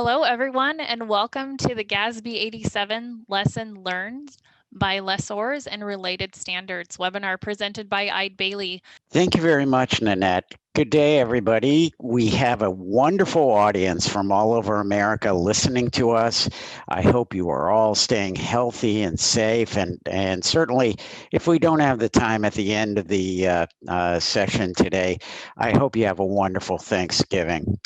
Hello, everyone, and welcome to the GASB-87 Lesson Learned by Lessors and Related Standards webinar presented by Eide Bailey. Thank you very much, Nanette. Good day, everybody. We have a wonderful audience from all over America listening to us. I hope you are all staying healthy and safe. And certainly, if we don't have the time at the end of the session today, I hope you have a wonderful Thanksgiving.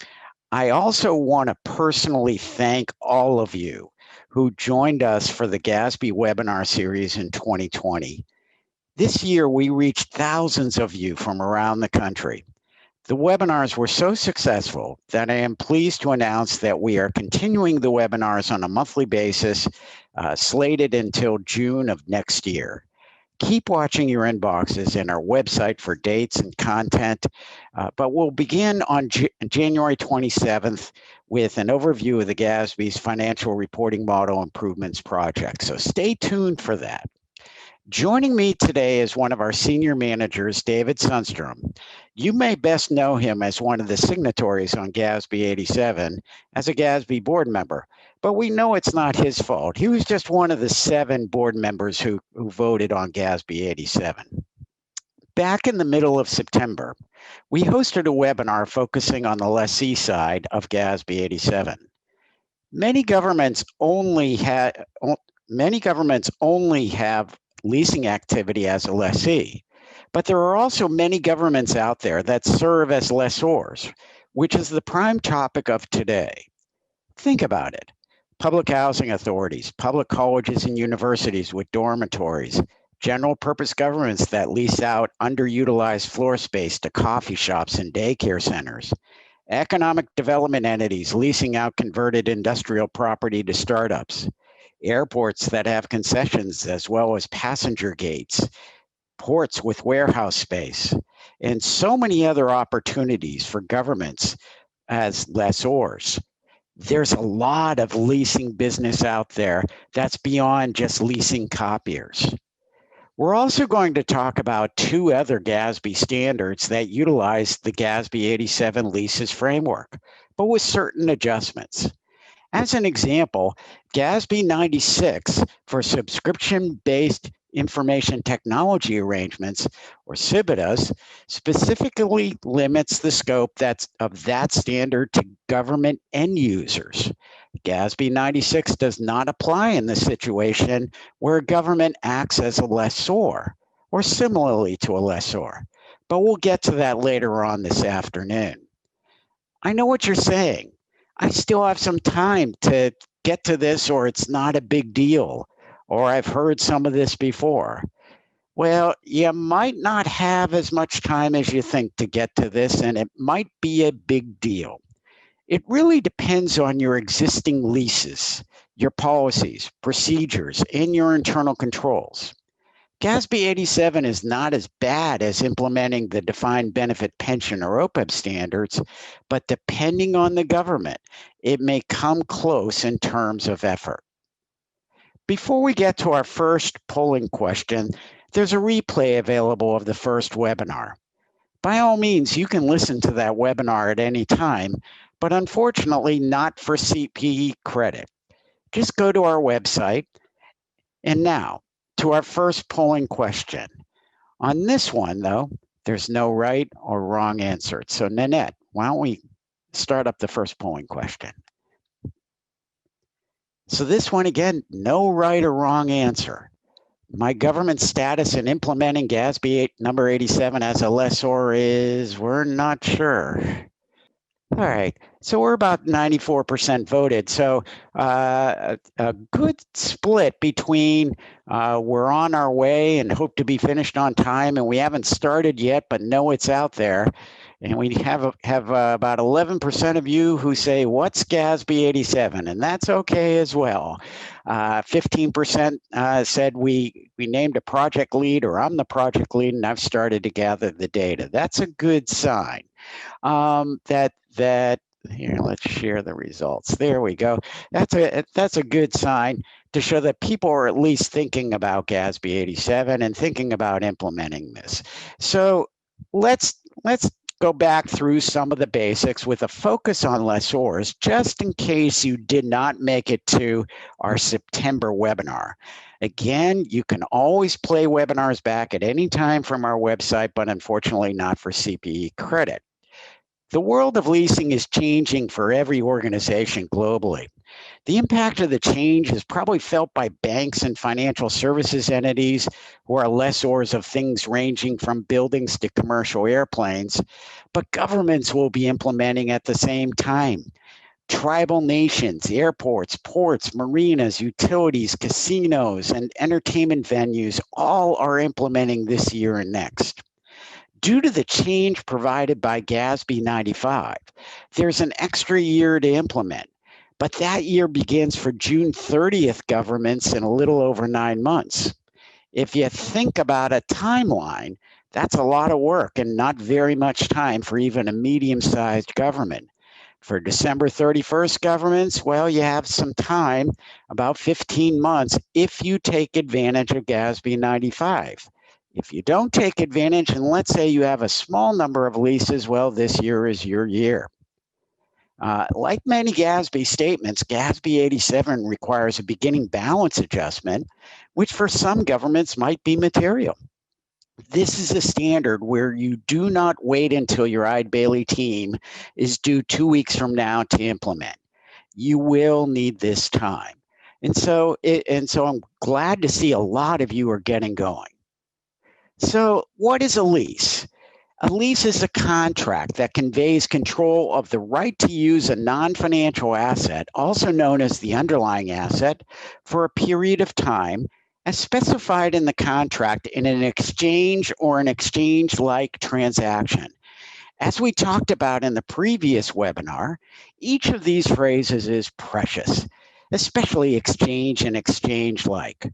I also want to personally thank all of you who joined us for the GASB webinar series in 2020. This year, we reached thousands of you from around the country. The webinars were so successful that I am pleased to announce that we are continuing the webinars on a monthly basis, slated until June of next year. Keep watching your inboxes and our website for dates and content, but we'll begin on January 27th with an overview of the GASB's Financial Reporting Model Improvements Project. So stay tuned for that. Joining me today is one of our senior managers, David Sundstrom. You may best know him as one of the signatories on GASB-87 as a GASB board member, but we know it's not his fault. He was just one of the 7 board members who voted on GASB-87. Back in the middle of September, we hosted a webinar focusing on the lessee side of GASB-87. Many governments only have leasing activity as a lessee. But there are also many governments out there that serve as lessors, which is the prime topic of today. Think about it. Public housing authorities, public colleges and universities with dormitories, general purpose governments that lease out underutilized floor space to coffee shops and daycare centers, economic development entities leasing out converted industrial property to startups, airports that have concessions as well as passenger gates, ports with warehouse space, and so many other opportunities for governments as lessors. There's a lot of leasing business out there that's beyond just leasing copiers. We're also going to talk about 2 other GASB standards that utilize the GASB-87 leases framework, but with certain adjustments. As an example, GASB-96 for subscription-based information technology arrangements, or SBITAs, specifically limits the scope of that standard to government end users. GASB-96 does not apply in the situation where a government acts as a lessor, or similarly to a lessor, but we'll get to that later on this afternoon. I know what you're saying. I still have some time to get to this, or it's not a big deal, or I've heard some of this before. Well, you might not have as much time as you think to get to this, and it might be a big deal. It really depends on your existing leases, your policies, procedures, and your internal controls. GASB-87 is not as bad as implementing the defined benefit pension or OPEB standards, but depending on the government, it may come close in terms of effort. Before we get to our first polling question, there's a replay available of the first webinar. By all means, you can listen to that webinar at any time, but unfortunately not for CPE credit. Just go to our website. And now, to our first polling question. On this one, though, there's no right or wrong answer. So Nanette, why don't we start up the first polling question? So this one, again, no right or wrong answer. My government status in implementing GASB number 87 as a lessor is, we're not sure. All right, so we're about 94% voted. So a good split between we're on our way and hope to be finished on time, and we haven't started yet, but know it's out there. And we have about 11% of you who say, what's GASB-87? And that's okay as well. 15% said we named a project lead, or I'm the project lead, and I've started to gather the data. That's a good sign. Here, let's share the results. There we go. That's a good sign to show that people are at least thinking about GASB-87 and thinking about implementing this. So let's go back through some of the basics with a focus on lessors, just in case you did not make it to our September webinar. Again, you can always play webinars back at any time from our website, but unfortunately not for CPE credit. The world of leasing is changing for every organization globally. The impact of the change is probably felt by banks and financial services entities who are lessors of things ranging from buildings to commercial airplanes, but governments will be implementing at the same time. Tribal nations, airports, ports, marinas, utilities, casinos, and entertainment venues all are implementing this year and next. Due to the change provided by GASB 95, there's an extra year to implement, but that year begins for June 30th governments in a little over 9 months. If you think about a timeline, that's a lot of work and not very much time for even a medium-sized government. For December 31st governments, well, you have some time, about 15 months, if you take advantage of GASB 95. If you don't take advantage, and let's say you have a small number of leases, well, this year is your year. Like many GASB statements, GASB 87 requires a beginning balance adjustment, which for some governments might be material. This is a standard where you do not wait until your Eide Bailey team is due 2 weeks from now to implement. You will need this time. And so I'm glad to see a lot of you are getting going. So what is a lease? A lease is a contract that conveys control of the right to use a non-financial asset, also known as the underlying asset, for a period of time as specified in the contract in an exchange or an exchange-like transaction. As we talked about in the previous webinar, each of these phrases is precious, especially exchange and exchange-like.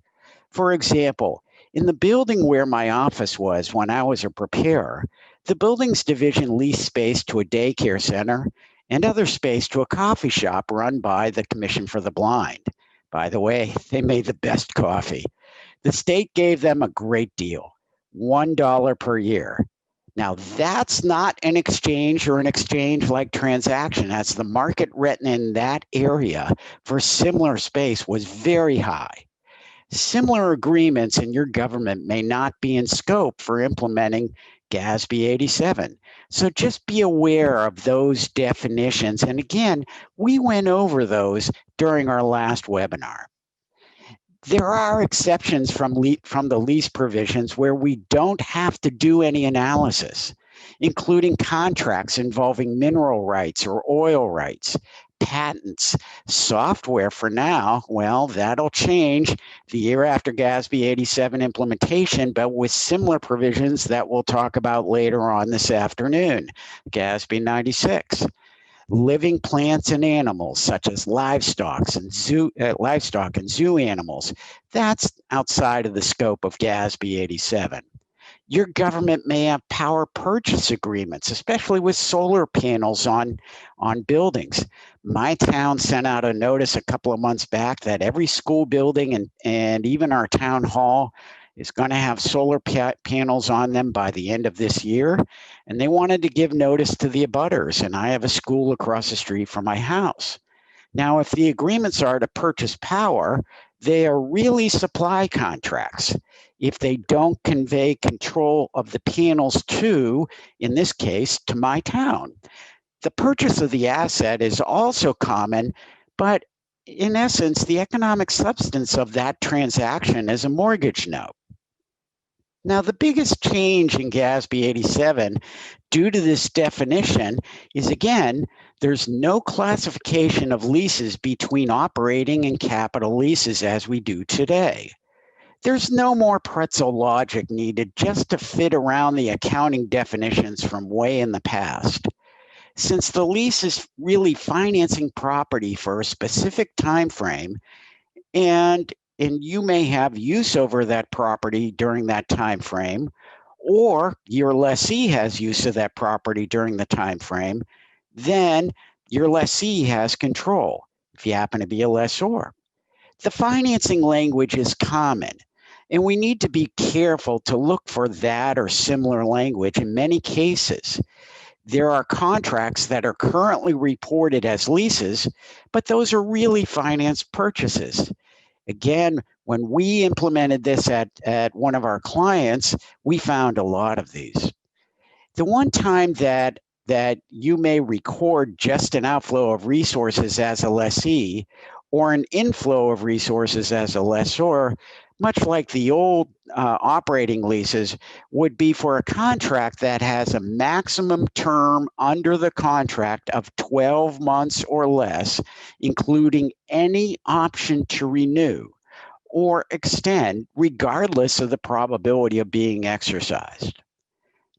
For example, in the building where my office was when I was a preparer, the buildings division leased space to a daycare center and other space to a coffee shop run by the Commission for the Blind. By the way, they made the best coffee. The state gave them a great deal, $1 per year. Now, that's not an exchange or an exchange-like transaction, as the market rent in that area for similar space was very high. Similar agreements in your government may not be in scope for implementing GASB 87. So just be aware of those definitions. And again, we went over those during our last webinar. There are exceptions from the lease provisions where we don't have to do any analysis, including contracts involving mineral rights or oil rights, patents, software for now. Well, that'll change the year after GASB 87 implementation, but with similar provisions that we'll talk about later on this afternoon, GASB 96. Living plants and animals, such as livestock and zoo animals, that's outside of the scope of GASB 87. Your government may have power purchase agreements, especially with solar panels on buildings. My town sent out a notice a couple of months back that every school building and even our town hall is going to have solar panels on them by the end of this year. And they wanted to give notice to the abutters. And I have a school across the street from my house. Now, if the agreements are to purchase power, they are really supply contracts. If they don't convey control of the panels to, in this case, to my town. The purchase of the asset is also common, but in essence, the economic substance of that transaction is a mortgage note. Now, the biggest change in GASB 87 due to this definition is, again, there's no classification of leases between operating and capital leases as we do today. There's no more pretzel logic needed just to fit around the accounting definitions from way in the past. Since the lease is really financing property for a specific time frame, and you may have use over that property during that time frame, or your lessee has use of that property during the time frame, then your lessee has control if you happen to be a lessor. The financing language is common, and we need to be careful to look for that or similar language in many cases. There are contracts that are currently reported as leases, but those are really financed purchases. Again, when we implemented this at one of our clients, we found a lot of these. The one time that you may record just an outflow of resources as a lessee or an inflow of resources as a lessor, much like the old operating leases, would be for a contract that has a maximum term under the contract of 12 months or less, including any option to renew or extend, regardless of the probability of being exercised.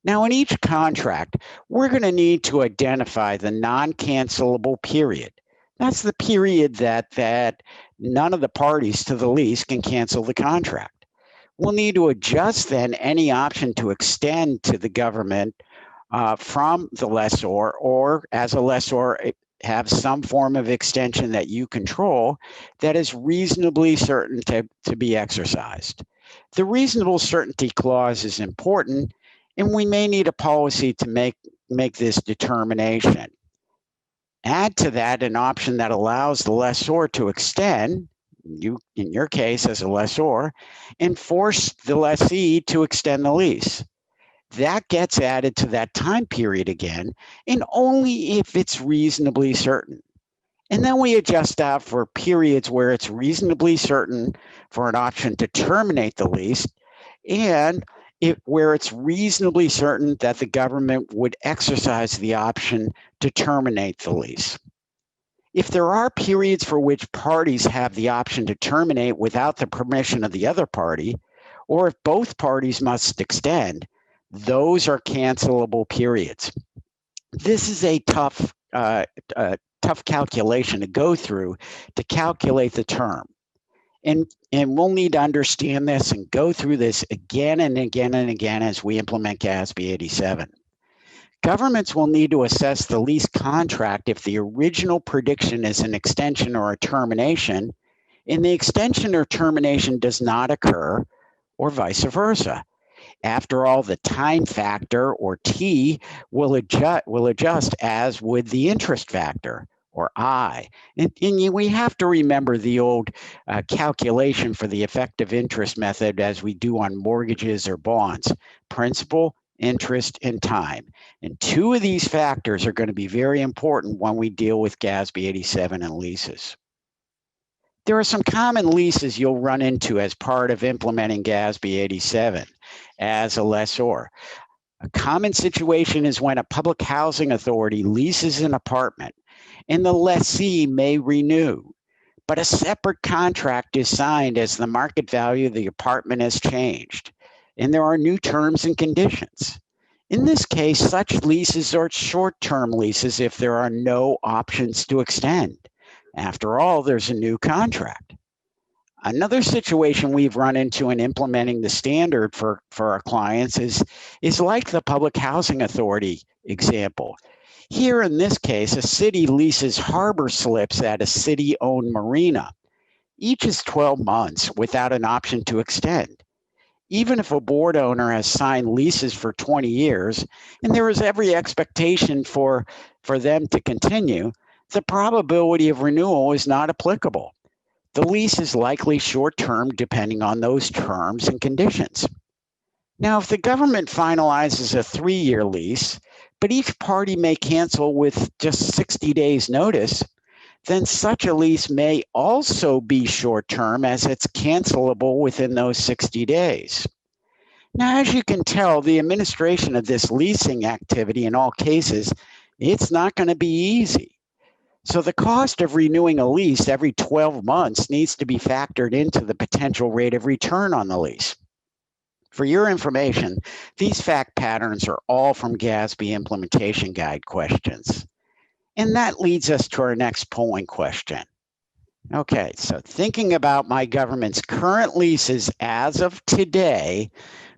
Now, in each contract, we're going to need to identify the non-cancelable period. That's the period that none of the parties to the lease can cancel the contract. We'll need to adjust then any option to extend to the government from the lessor, or as a lessor, have some form of extension that you control that is reasonably certain to be exercised. The reasonable certainty clause is important, and we may need a policy to make this determination. Add to that an option that allows the lessor to extend, you in your case as a lessor, and force the lessee to extend the lease. That gets added to that time period again, and only if it's reasonably certain. And then we adjust out for periods where it's reasonably certain for an option to terminate the lease, and where it's reasonably certain that the government would exercise the option to terminate the lease. If there are periods for which parties have the option to terminate without the permission of the other party, or if both parties must extend, those are cancelable periods. This is a tough calculation to go through to calculate the term. And we'll need to understand this and go through this again and again and again as we implement GASB 87. Governments will need to assess the lease contract if the original prediction is an extension or a termination, and the extension or termination does not occur, or vice versa. After all, the time factor, or T, will adjust as with the interest factor, or I. And we have to remember the old calculation for the effective interest method as we do on mortgages or bonds: principal, interest, and time. And two of these factors are going to be very important when we deal with GASB 87 and leases. There are some common leases you'll run into as part of implementing GASB 87 as a lessor. A common situation is when a public housing authority leases an apartment and the lessee may renew, but a separate contract is signed as the market value of the apartment has changed, and there are new terms and conditions. In this case, such leases are short-term leases if there are no options to extend. After all, there's a new contract. Another situation we've run into in implementing the standard for our clients is like the public housing authority example. Here in this case, a city leases harbor slips at a city-owned marina. Each is 12 months without an option to extend. Even if a board owner has signed leases for 20 years, and there is every expectation for them to continue, the probability of renewal is not applicable. The lease is likely short-term depending on those terms and conditions. Now, if the government finalizes a 3-year lease, but each party may cancel with just 60 days notice, then such a lease may also be short-term as it's cancelable within those 60 days. Now, as you can tell, the administration of this leasing activity in all cases, it's not going to be easy. So the cost of renewing a lease every 12 months needs to be factored into the potential rate of return on the lease. For your information, these fact patterns are all from GASB Implementation Guide questions. And that leads us to our next polling question. Okay, so thinking about my government's current leases as of today,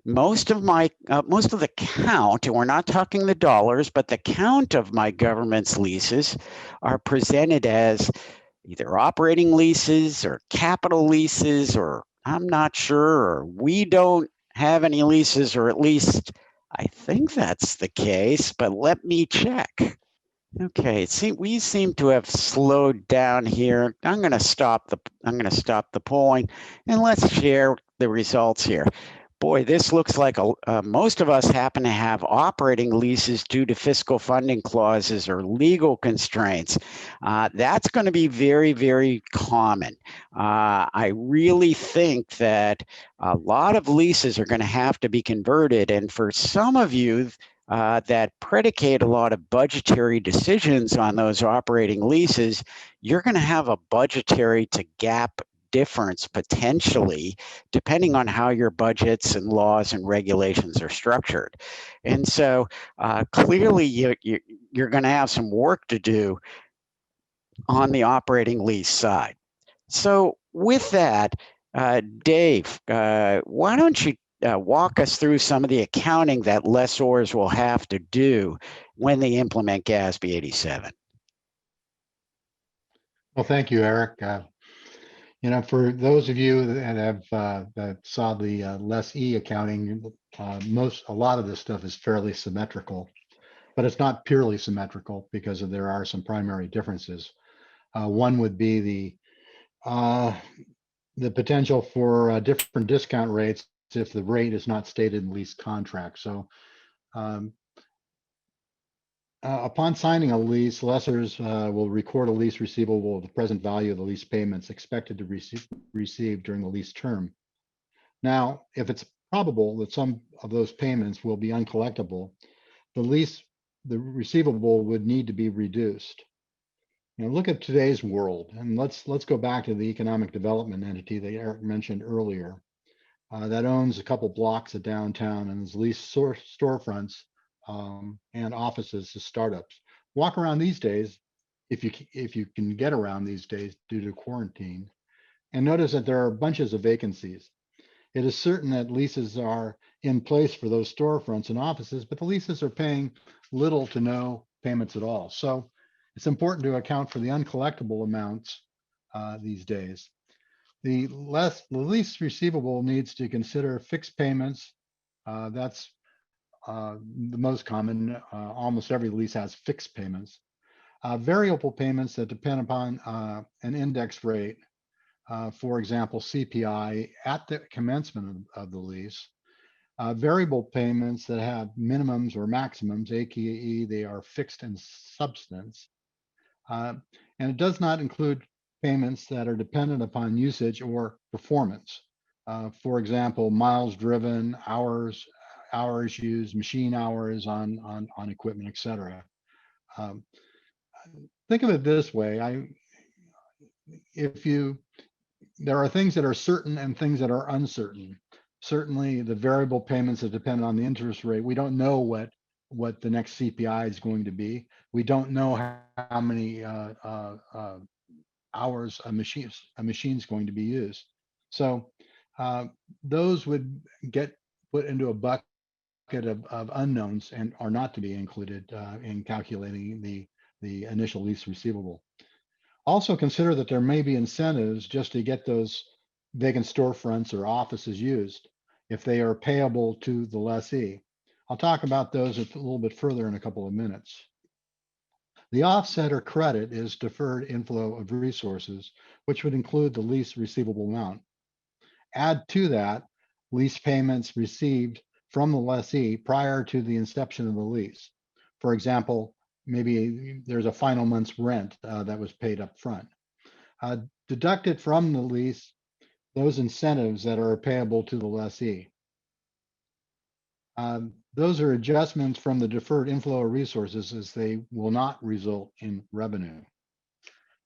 most of the count, and we're not talking the dollars, but the count of my government's leases are presented as either operating leases or capital leases, or I'm not sure, or we don't have any leases, or at least I think that's the case, but let me check. Okay, see, we seem to have slowed down here. I'm going to stop the polling, and let's share the results here. Boy, this looks like most of us happen to have operating leases due to fiscal funding clauses or legal constraints. That's going to be very, very common. I really think that a lot of leases are going to have to be converted, and for some of you, that predicate a lot of budgetary decisions on those operating leases, you're going to have a budgetary to GAAP difference potentially, depending on how your budgets and laws and regulations are structured. And so clearly you're going to have some work to do on the operating lease side. So with that, Dave, why don't you walk us through some of the accounting that lessors will have to do when they implement GASB 87? Well, thank you, Eric. For those of you that have that saw the lessee accounting, a lot of this stuff is fairly symmetrical, but it's not purely symmetrical because there are some primary differences. One would be the potential for different discount rates if the rate is not stated in lease contract. So upon signing a lease, lessors will record a lease receivable with the present value of the lease payments expected to receive during the lease term. Now, if it's probable that some of those payments will be uncollectible, the receivable would need to be reduced. Look at today's world, and let's go back to the economic development entity that Eric mentioned earlier. That owns a couple blocks of downtown and has leased storefronts and offices to startups. Walk around these days, if you can get around these days due to quarantine, and notice that there are bunches of vacancies. It is certain that leases are in place for those storefronts and offices, but the leases are paying little to no payments at all. So it's important to account for the uncollectible amounts these days. The lease receivable needs to consider fixed payments. That's the most common. Almost every lease has fixed payments. Variable payments that depend upon an index rate, for example, CPI at the commencement of the lease. Variable payments that have minimums or maximums, aka they are fixed in substance. And it does not include payments that are dependent upon usage or performance. For example, miles driven, hours used, machine hours on equipment, etc. Think of it this way: there are things that are certain and things that are uncertain. Certainly, the variable payments that depend on the interest rate. We don't know what the next CPI is going to be. We don't know how many hours a machine's going to be used. So those would get put into a bucket of unknowns and are not to be included in calculating the initial lease receivable. Also consider that there may be incentives just to get those vacant storefronts or offices used if they are payable to the lessee. I'll talk about those a little bit further in a couple of minutes. The offset or credit is deferred inflow of resources, which would include the lease receivable amount. Add to that lease payments received from the lessee prior to the inception of the lease. For example, maybe there's a final month's rent that was paid up front. Deducted from the lease those incentives that are payable to the lessee. Those are adjustments from the deferred inflow of resources, as they will not result in revenue.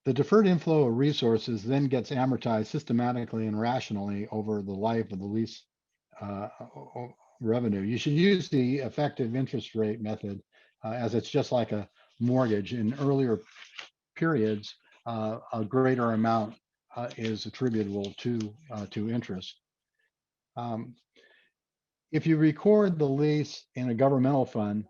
The deferred inflow of resources then gets amortized systematically and rationally over the life of the lease revenue. You should use the effective interest rate method as it's just like a mortgage. In earlier periods, a greater amount is attributable to interest. If you record the lease in a governmental fund,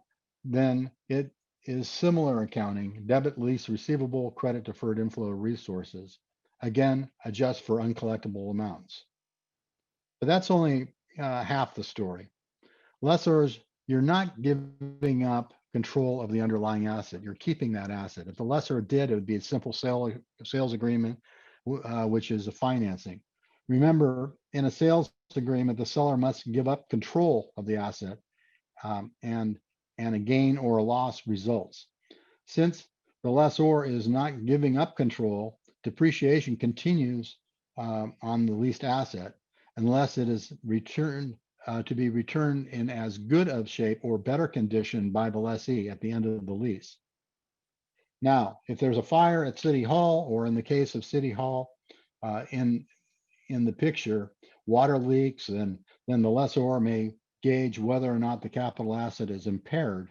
then it is similar accounting: debit lease receivable, credit deferred inflow of resources. Again, adjust for uncollectible amounts. But that's only half the story. Lessors you're not giving up control of the underlying asset. You're keeping that asset. If the lessor did, it would be a simple sales agreement, which is a financing. Remember, in a sales agreement, the seller must give up control of the asset, and a gain or a loss results. Since the lessor is not giving up control, depreciation continues on the leased asset unless it is returned to be returned in as good of shape or better condition by the lessee at the end of the lease. Now, if there's a fire at City Hall, or in the case of City Hall, in the picture, water leaks, then the lessor may gauge whether or not the capital asset is impaired,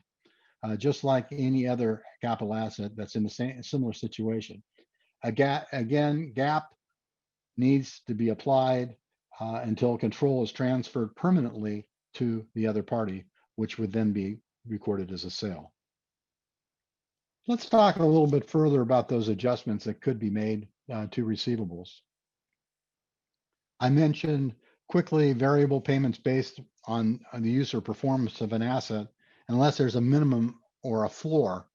just like any other capital asset that's in the similar situation. Again, GAAP needs to be applied until control is transferred permanently to the other party, which would then be recorded as a sale. Let's talk a little bit further about those adjustments that could be made to receivables. I mentioned quickly variable payments based on the use or performance of an asset, unless there's a minimum or a floor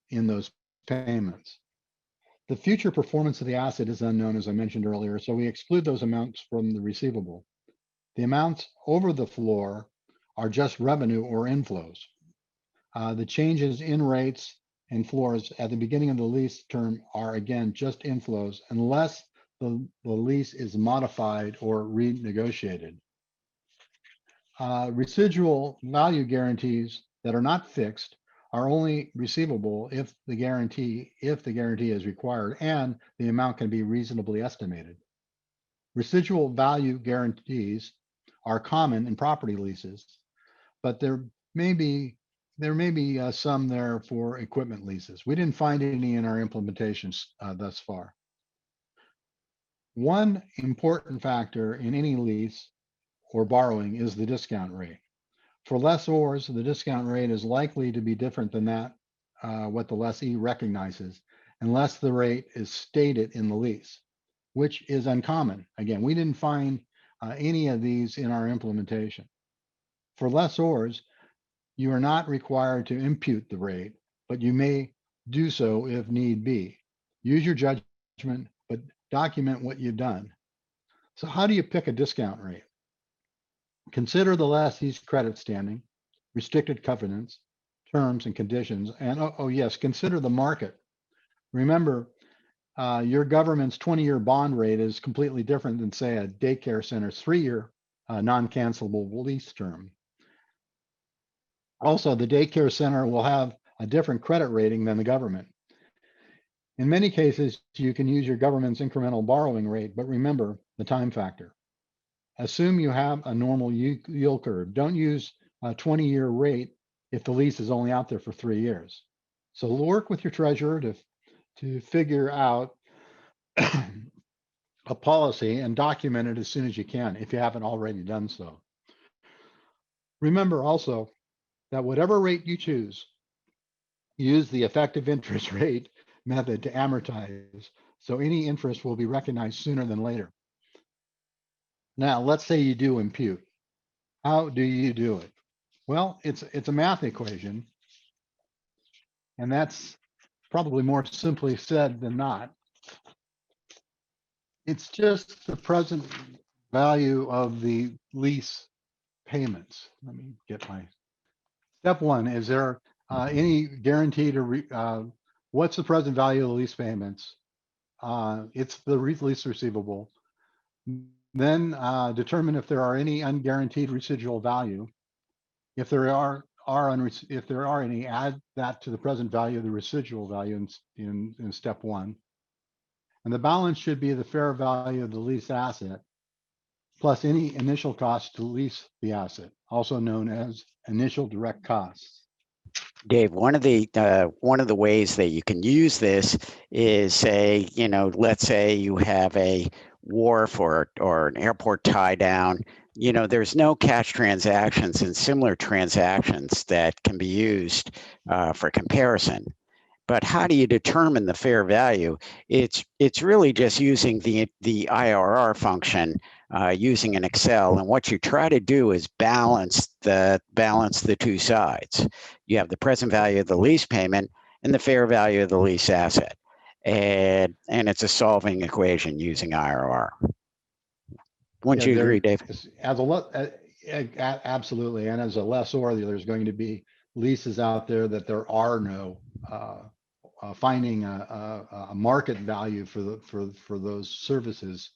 in those payments. The future performance of the asset is unknown, as I mentioned earlier, so we exclude those amounts from the receivable. The amounts over the floor are just revenue or inflows. The changes in rates and floors at the beginning of the lease term are, again, just inflows unless the lease is modified or renegotiated. Residual value guarantees that are not fixed are only receivable if the guarantee is required and the amount can be reasonably estimated. Residual value guarantees are common in property leases, but there may be some there for equipment leases. We didn't find any in our implementations thus far. One important factor in any lease or borrowing is the discount rate. For lessors, the discount rate is likely to be different than that what the lessee recognizes, unless the rate is stated in the lease, which is uncommon. Again, we didn't find any of these in our implementation. For lessors, you are not required to impute the rate, but you may do so if need be. Use your judgment, but document what you've done. So how do you pick a discount rate? Consider the lessee's credit standing, restricted covenants, terms and conditions, and oh yes, consider the market. Remember, your government's 20-year bond rate is completely different than, say, a daycare center's 3-year non-cancelable lease term. Also, the daycare center will have a different credit rating than the government. In many cases, you can use your government's incremental borrowing rate, but remember the time factor. Assume you have a normal yield curve. Don't use a 20-year rate if the lease is only out there for 3 years. So work with your treasurer to figure out a policy and document it as soon as you can if you haven't already done so. Remember also that whatever rate you choose, use the effective interest rate method to amortize, so any interest will be recognized sooner than later. Now, let's say you do impute. How do you do it? Well, it's a math equation, and that's probably more simply said than not. It's just the present value of the lease payments. Let me get my step one. Is there any guarantee to what's the present value of the lease payments? It's the lease receivable. Then determine if there are any unguaranteed residual value. If there are any, add that to the present value of the residual value in step one. And the balance should be the fair value of the lease asset plus any initial cost to lease the asset, also known as initial direct costs. Dave, one of the ways that you can use this is, say, let's say you have a wharf or an airport tie down. There's no cash transactions and similar transactions that can be used for comparison. But how do you determine the fair value? It's really just using the IRR function using an Excel. And what you try to do is balance the two sides. You have the present value of the lease payment and the fair value of the lease asset. And it's a solving equation using IRR. Wouldn't you agree, Dave? Absolutely. And as a lessor, there's going to be leases out there that there are no finding a market value for those services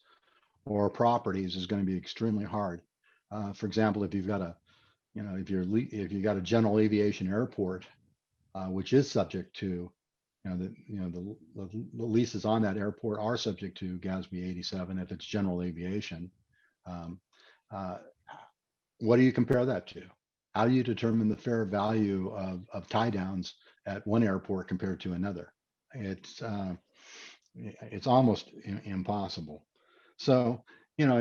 or properties is going to be extremely hard. For example, if you've got a, if you've got a general aviation airport, which is subject to, the leases on that airport are subject to GASB 87 if it's general aviation. What do you compare that to? How do you determine the fair value of tie downs at one airport compared to another? It's almost impossible. So, and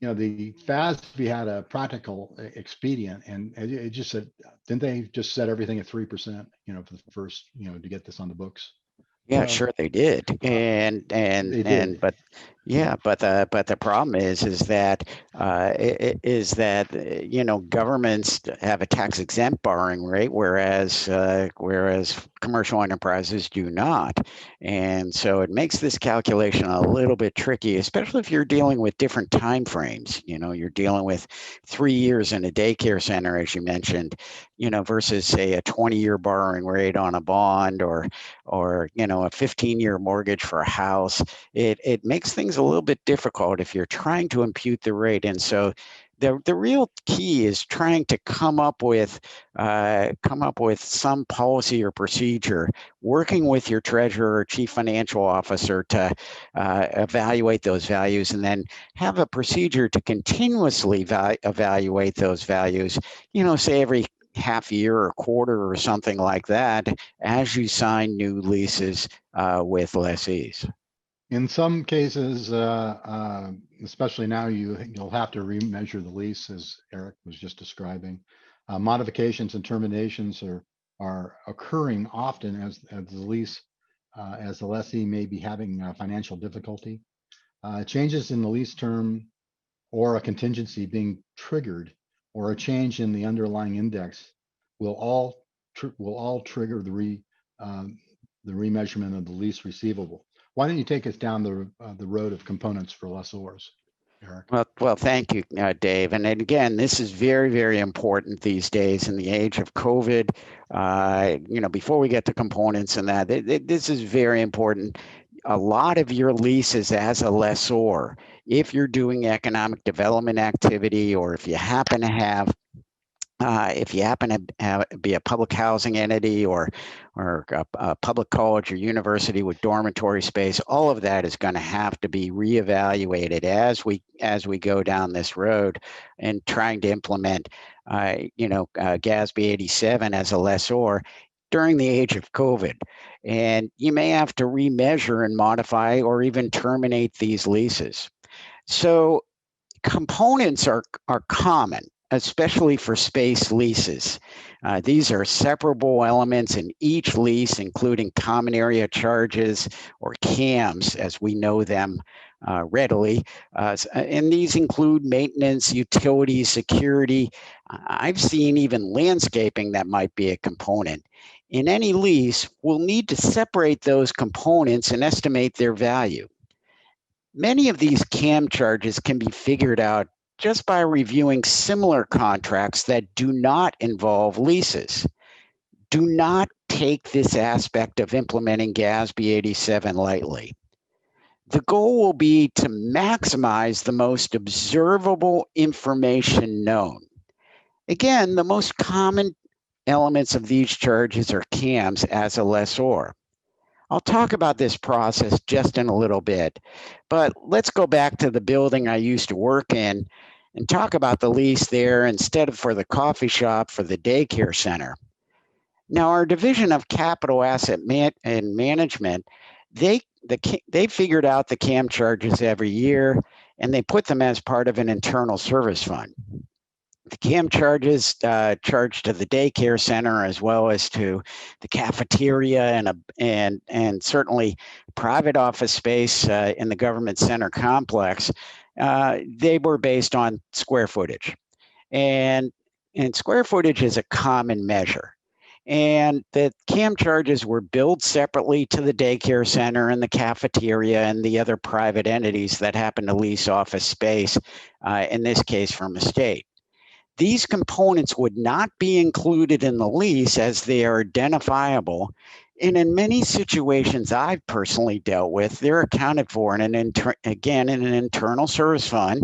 the FASB had a practical expedient, and it just said, didn't they just set everything at 3%, for the first, to get this on the books? Yeah, sure they did. But the problem is that governments have a tax exempt borrowing rate, whereas commercial enterprises do not. And so it makes this calculation a little bit tricky, especially if you're dealing with different time frames. You're dealing with 3 years in a daycare center, as you mentioned, versus say a 20-year borrowing rate on a bond or a 15-year mortgage for a house. It makes things a little bit difficult if you're trying to impute the rate. And so the real key is trying to come up with some policy or procedure, working with your treasurer or chief financial officer to evaluate those values, and then have a procedure to continuously evaluate those values, say every half year or quarter or something like that, as you sign new leases with lessees. In some cases, especially now, you'll have to remeasure the lease, as Eric was just describing. Modifications and terminations are occurring often as the lessee may be having financial difficulty. Changes in the lease term or a contingency being triggered, or a change in the underlying index will all trigger the remeasurement of the lease receivable. Why don't you take us down the road of components for lessors, Eric? Well, thank you, Dave. And again, this is very, very important these days in the age of COVID. Before we get to components and that, this is very important. A lot of your leases as a lessor, if you're doing economic development activity, or if you happen to be a public housing entity or a public college or university with dormitory space, all of that is going to have to be reevaluated as we go down this road and trying to implement, GASB 87 as a lessor during the age of COVID. And you may have to remeasure and modify or even terminate these leases. So components are common, especially for space leases. These are separable elements in each lease, including common area charges, or CAMs as we know them readily. And these include maintenance, utilities, security. I've seen even landscaping that might be a component. In any lease, we'll need to separate those components and estimate their value. Many of these CAM charges can be figured out just by reviewing similar contracts that do not involve leases. Do not take this aspect of implementing GASB 87 lightly. The goal will be to maximize the most observable information known. Again, the most common elements of these charges are CAMs as a lessor. I'll talk about this process just in a little bit, but let's go back to the building I used to work in and talk about the lease there instead of for the coffee shop for the daycare center. Now, our division of capital asset and management, they figured out the CAM charges every year, and they put them as part of an internal service fund. The CAM charges charged to the daycare center, as well as to the cafeteria and certainly private office space in the government center complex, they were based on square footage. And square footage is a common measure. And the CAM charges were billed separately to the daycare center and the cafeteria and the other private entities that happen to lease office space, in this case from a state. These components would not be included in the lease as they are identifiable. And in many situations I've personally dealt with, they're accounted for in again in an internal service fund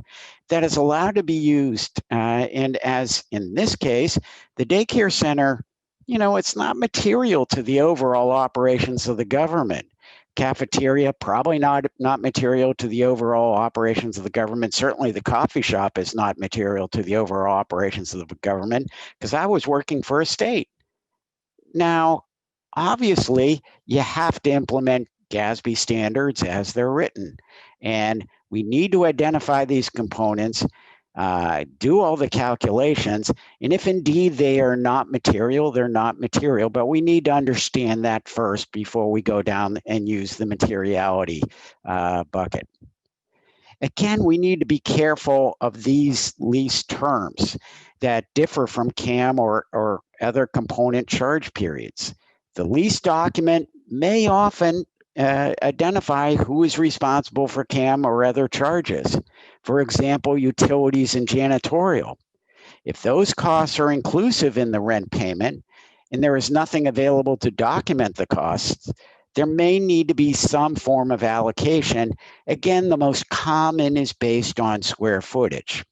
that is allowed to be used. And as in this case, the daycare center, it's not material to the overall operations of the government. Cafeteria, probably not material to the overall operations of the government. Certainly the coffee shop is not material to the overall operations of the government, because I was working for a state. Now, obviously, you have to implement GASB standards as they're written. And we need to identify these components, do all the calculations, and if indeed they are not material, they're not material, but we need to understand that first before we go down and use the materiality bucket. Again, we need to be careful of these lease terms that differ from CAM or other component charge periods. The lease document may often identify who is responsible for CAM or other charges. For example, utilities and janitorial. If those costs are inclusive in the rent payment and there is nothing available to document the costs, there may need to be some form of allocation. Again, the most common is based on square footage.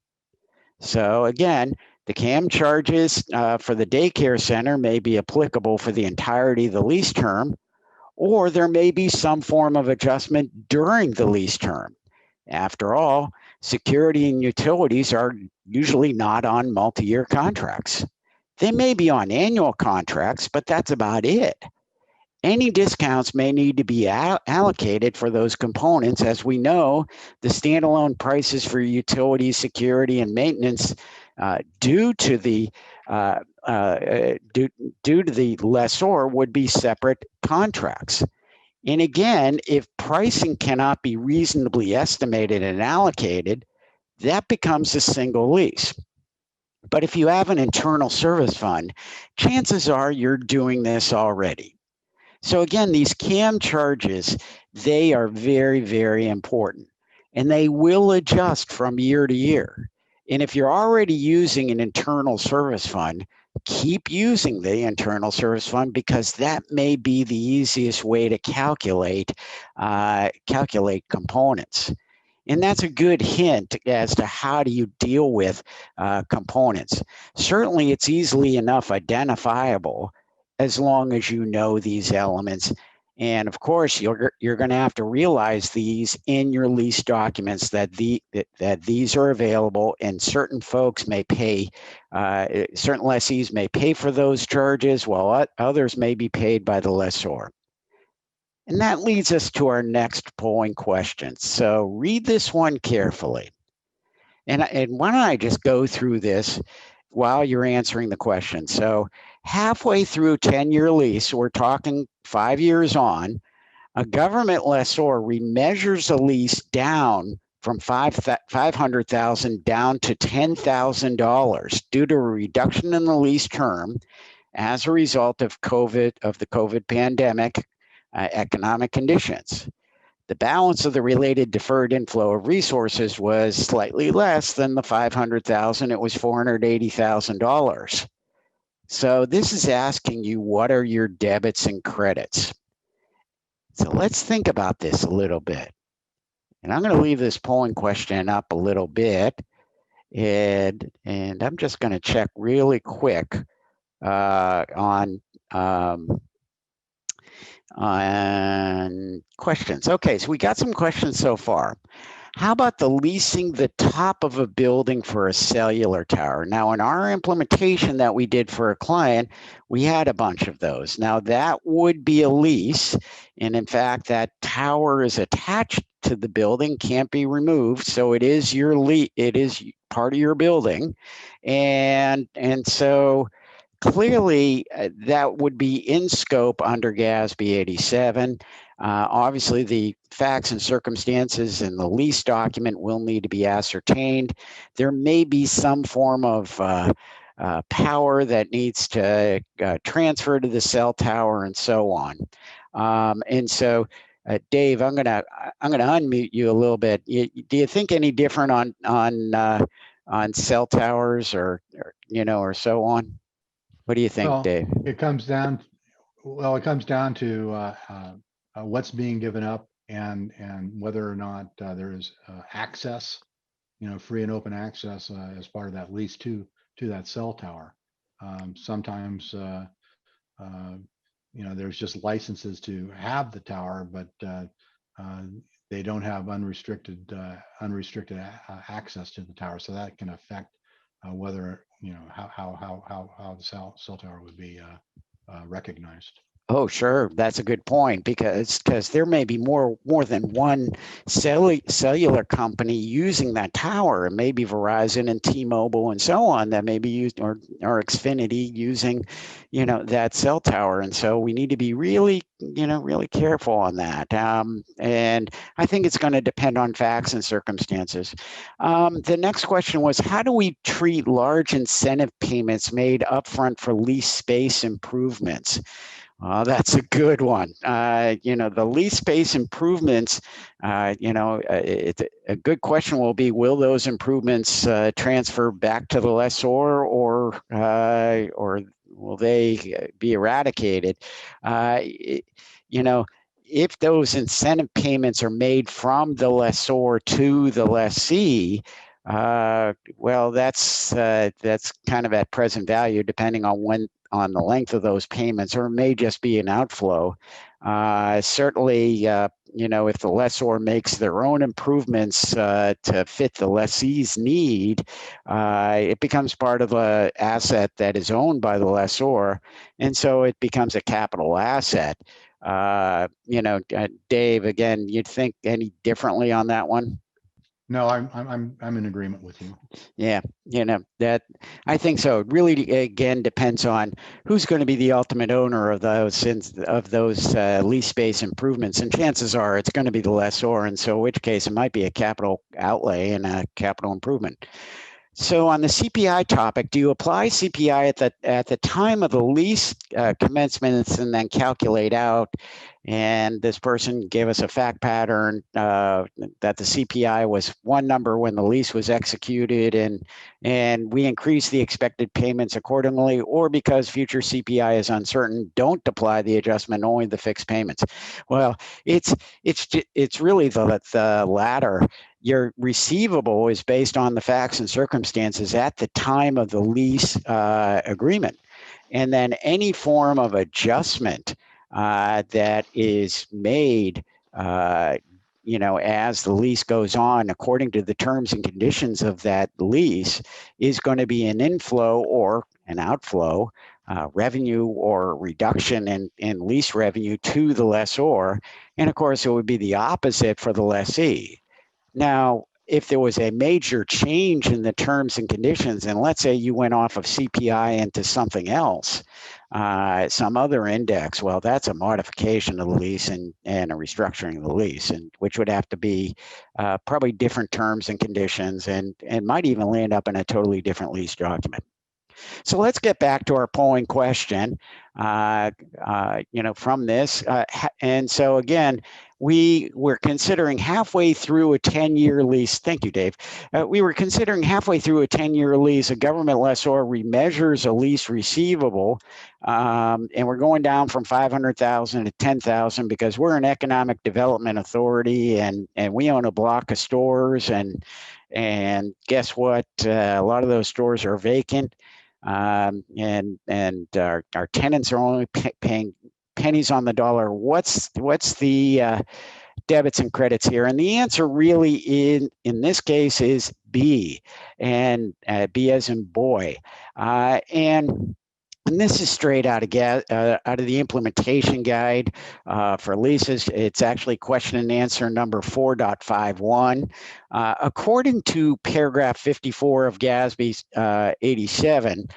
So again, the CAM charges for the daycare center may be applicable for the entirety of the lease term, or there may be some form of adjustment during the lease term. After all, security and utilities are usually not on multi-year contracts. They may be on annual contracts, but that's about it. Any discounts may need to be allocated for those components. As we know, the standalone prices for utilities, security, and maintenance due to the lessor would be separate contracts. And again, if pricing cannot be reasonably estimated and allocated, that becomes a single lease. But if you have an internal service fund, chances are you're doing this already. So again, these CAM charges, they are very, very important, and they will adjust from year to year. And if you're already using an internal service fund, keep using the internal service fund, because that may be the easiest way to calculate components. And that's a good hint as to how do you deal with components. Certainly, it's easily enough identifiable as long as you know these elements. And of course, you're going to have to realize these in your lease documents, that these are available, and certain folks may pay, certain lessees may pay for those charges, while others may be paid by the lessor. And that leads us to our next polling question. So read this one carefully. And why don't I just go through this while you're answering the question. So halfway through a 10-year lease, we're talking 5 years on, a government lessor remeasures a lease down from $500,000 down to $10,000 due to a reduction in the lease term as a result of the COVID pandemic economic conditions. The balance of the related deferred inflow of resources was slightly less than the $500,000. It was $480,000. So this is asking you, what are your debits and credits? So let's think about this a little bit. And I'm going to leave this polling question up a little bit. And I'm just going to check really quick on questions. Okay, so we got some questions so far. How about the leasing the top of a building for a cellular tower? Now, in our implementation that we did for a client, we had a bunch of those. Now, that would be a lease. And in fact, that tower is attached to the building, can't be removed. So it is your it is part of your building. And so clearly, that would be in scope under GASB 87. Obviously, the facts and circumstances in the lease document will need to be ascertained. There may be some form of power that needs to transfer to the cell tower and so on. And so, Dave, I'm gonna unmute you a little bit. Do you think any different on cell towers or or so on? What do you think, Well, Dave? it comes down to what's being given up and whether or not there is access, free and open access as part of that lease to that cell tower. Sometimes there's just licenses to have the tower, but they don't have unrestricted access to the tower, so that can affect whether how the cell tower would be recognized. Oh, sure. That's a good point, because there may be more than one cellular company using that tower. It may be Verizon and T-Mobile and so on that may be used, or Xfinity using, that cell tower. And so we need to be really careful on that. And I think it's going to depend on facts and circumstances. The next question was, how do we treat large incentive payments made upfront for lease space improvements? That's a good one. The lease space improvements, it's a good question will be, will those improvements transfer back to the lessor, or will they be eradicated? If those incentive payments are made from the lessor to the lessee, well, that's kind of at present value, depending on the length of those payments, or it may just be an outflow. Certainly, if the lessor makes their own improvements to fit the lessee's need, it becomes part of an asset that is owned by the lessor, and so it becomes a capital asset. Dave, again, you'd think any differently on that one? No, I'm in agreement with you. Yeah, that I think so. It really, again, depends on who's going to be the ultimate owner of those lease space improvements, and chances are it's going to be the lessor. And so, in which case, it might be a capital outlay and a capital improvement. So, on the CPI topic, do you apply CPI at the time of the lease commencements and then calculate out? And this person gave us a fact pattern that the CPI was one number when the lease was executed, and we increase the expected payments accordingly, or because future CPI is uncertain, don't apply the adjustment, only the fixed payments. Well, it's really the latter. Your receivable is based on the facts and circumstances at the time of the lease agreement, and then any form of adjustment that is made, as the lease goes on, according to the terms and conditions of that lease, is going to be an inflow or an outflow, revenue or reduction in lease revenue to the lessor. And of course, it would be the opposite for the lessee. Now, if there was a major change in the terms and conditions, and let's say you went off of CPI into something else, some other index, well, that's a modification of the lease and a restructuring of the lease, and which would have to be probably different terms and conditions, and might even land up in a totally different lease document. So let's get back to our polling question, from this. And so again, we were considering halfway through a 10-year lease. Thank you, Dave. We were considering halfway through a 10-year lease, a government lessor remeasures a lease receivable, and we're going down from 500,000 to 10,000 because we're an economic development authority, and we own a block of stores, and guess what? A lot of those stores are vacant. And our tenants are only paying pennies on the dollar. What's the debits and credits here? And the answer really in this case is B, and B as in boy. And this is straight out of the implementation guide for leases. It's actually question and answer number 4.51. According to paragraph 54 of GASB 87,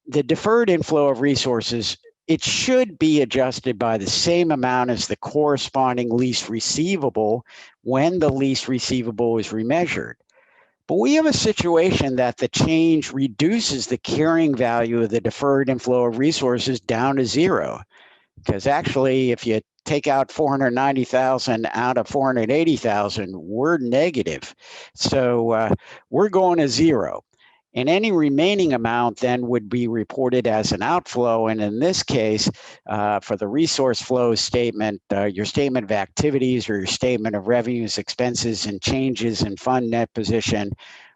the deferred inflow of resources, it should be adjusted by the same amount as the corresponding lease receivable when the lease receivable is remeasured. But we have a situation that the change reduces the carrying value of the deferred inflow of resources down to zero. Because actually, if you take out 490,000 out of 480,000, we're negative. So we're going to zero. And any remaining amount then would be reported as an outflow. And in this case, for the resource flow statement, your statement of activities or your statement of revenues, expenses, and changes in fund net position,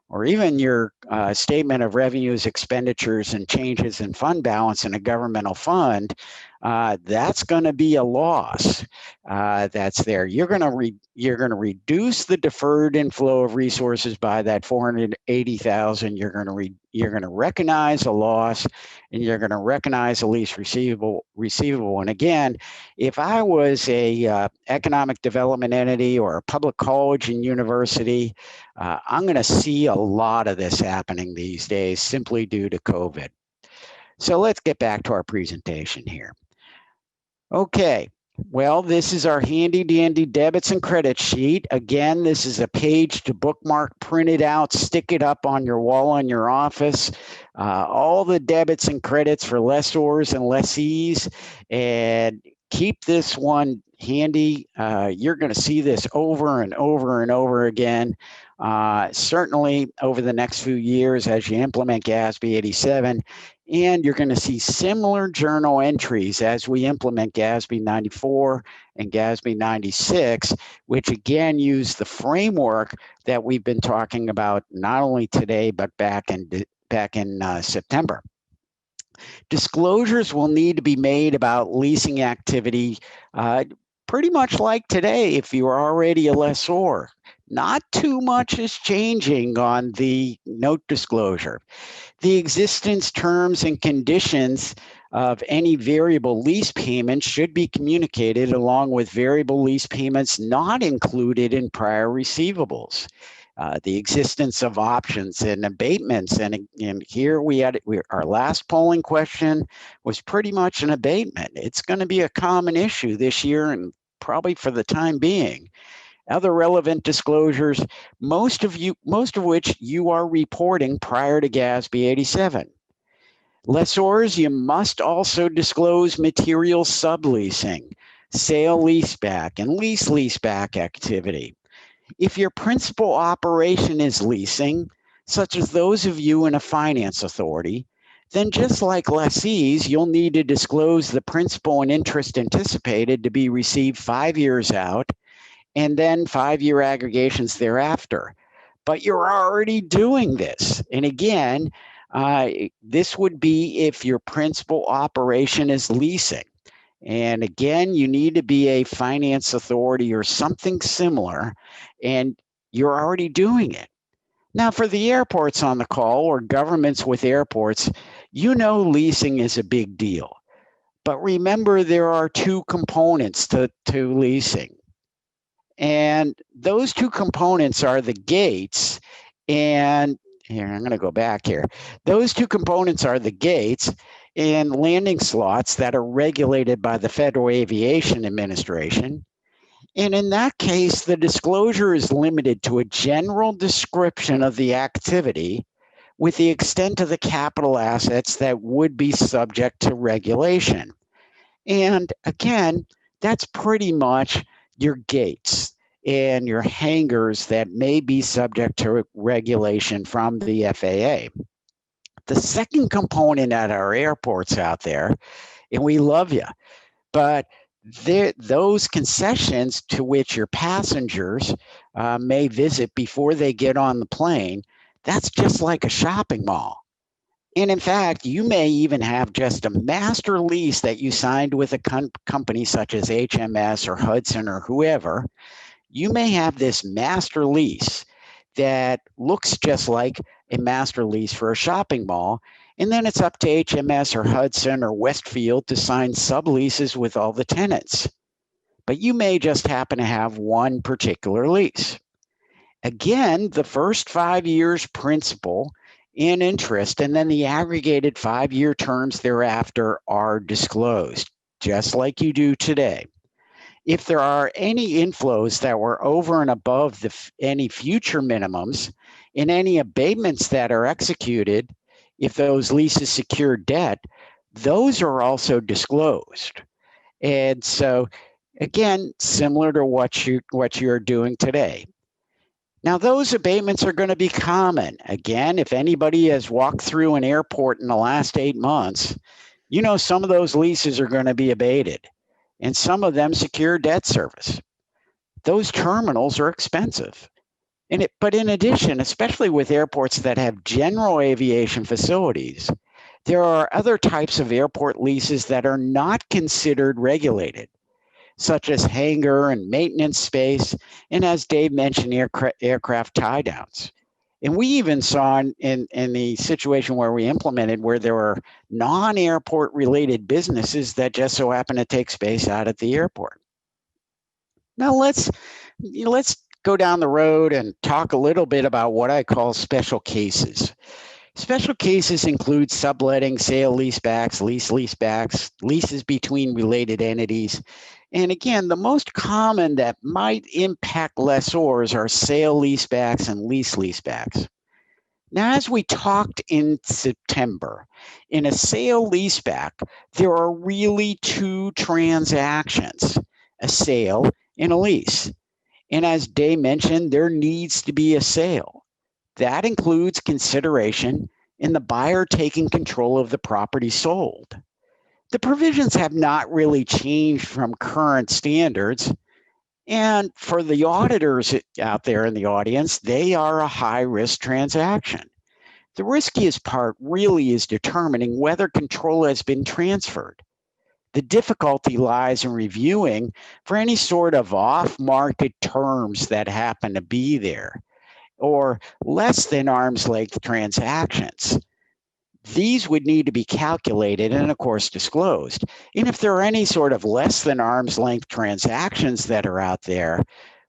or even your statement of revenues, expenditures, and changes in fund balance in a governmental fund, that's going to be a loss that's there. You're going to reduce the deferred inflow of resources by that 480,000. You're going to recognize a loss, and you're going to recognize a lease receivable. And again, if I was a economic development entity or a public college and university, I'm going to see a lot of this happening these days simply due to COVID. So let's get back to our presentation here. Okay, well, this is our handy dandy debits and credits sheet. Again, this is a page to bookmark, print it out, stick it up on your wall in your office. All the debits and credits for lessors and lessees, and keep this one handy. You're going to see this over and over and over again. Certainly over the next few years as you implement GASB 87, and you're going to see similar journal entries as we implement GASB 94 and GASB 96, which again use the framework that we've been talking about not only today, but back in September. Disclosures will need to be made about leasing activity pretty much like today if you are already a lessor. Not too much is changing on the note disclosure. The existence, terms, and conditions of any variable lease payments should be communicated along with variable lease payments not included in prior receivables. The existence of options and abatements, and here our last polling question was pretty much an abatement. It's going to be a common issue this year and probably for the time being. Other relevant disclosures, most of which you are reporting prior to GASB 87. Lessors, you must also disclose material subleasing, sale leaseback, and lease leaseback activity. If your principal operation is leasing, such as those of you in a finance authority, then just like lessees, you'll need to disclose the principal and interest anticipated to be received 5 years out, and then 5-year aggregations thereafter. But you're already doing this. And again, this would be if your principal operation is leasing. And again, you need to be a finance authority or something similar, and you're already doing it. Now, for the airports on the call or governments with airports, you know leasing is a big deal. But remember, there are two components to leasing. And those two components are the gates and here, I'm going to go back here. Those two components are the gates and landing slots that are regulated by the Federal Aviation Administration. And in that case, the disclosure is limited to a general description of the activity with the extent of the capital assets that would be subject to regulation. And again, that's pretty much your gates and your hangars that may be subject to regulation from the FAA. The second component at our airports out there, and we love you, but those concessions to which your passengers may visit before they get on the plane, that's just like a shopping mall. And in fact, you may even have just a master lease that you signed with a company such as HMS or Hudson or whoever. You may have this master lease that looks just like a master lease for a shopping mall. And then it's up to HMS or Hudson or Westfield to sign subleases with all the tenants. But you may just happen to have one particular lease. Again, the first 5 years principal and interest, and then the aggregated 5-year terms thereafter are disclosed, just like you do today. If there are any inflows that were over and above any future minimums and any abatements that are executed, if those leases secure debt, those are also disclosed. And so, again, similar to what you're doing today. Now, those abatements are going to be common. Again, if anybody has walked through an airport in the last 8 months, you know some of those leases are going to be abated, and some of them secure debt service. Those terminals are expensive. But in addition, especially with airports that have general aviation facilities, there are other types of airport leases that are not considered regulated, such as hangar and maintenance space, and as Dave mentioned, aircraft tie downs. And we even saw in the situation where we implemented where there were non-airport related businesses that just so happen to take space out at the airport. Now let's go down the road and talk a little bit about what I call special cases. Special cases include subletting, sale leasebacks, leasebacks, leases between related entities. And again, the most common that might impact lessors are sale leasebacks and lease leasebacks. Now, as we talked in September, in a sale leaseback, there are really 2 transactions, a sale and a lease. And as Dave mentioned, there needs to be a sale. That includes consideration in the buyer taking control of the property sold. The provisions have not really changed from current standards. And for the auditors out there in the audience, they are a high-risk transaction. The riskiest part really is determining whether control has been transferred. The difficulty lies in reviewing for any sort of off-market terms that happen to be there, or less than arm's length transactions. These would need to be calculated and, of course, disclosed. And if there are any sort of less than arm's length transactions that are out there,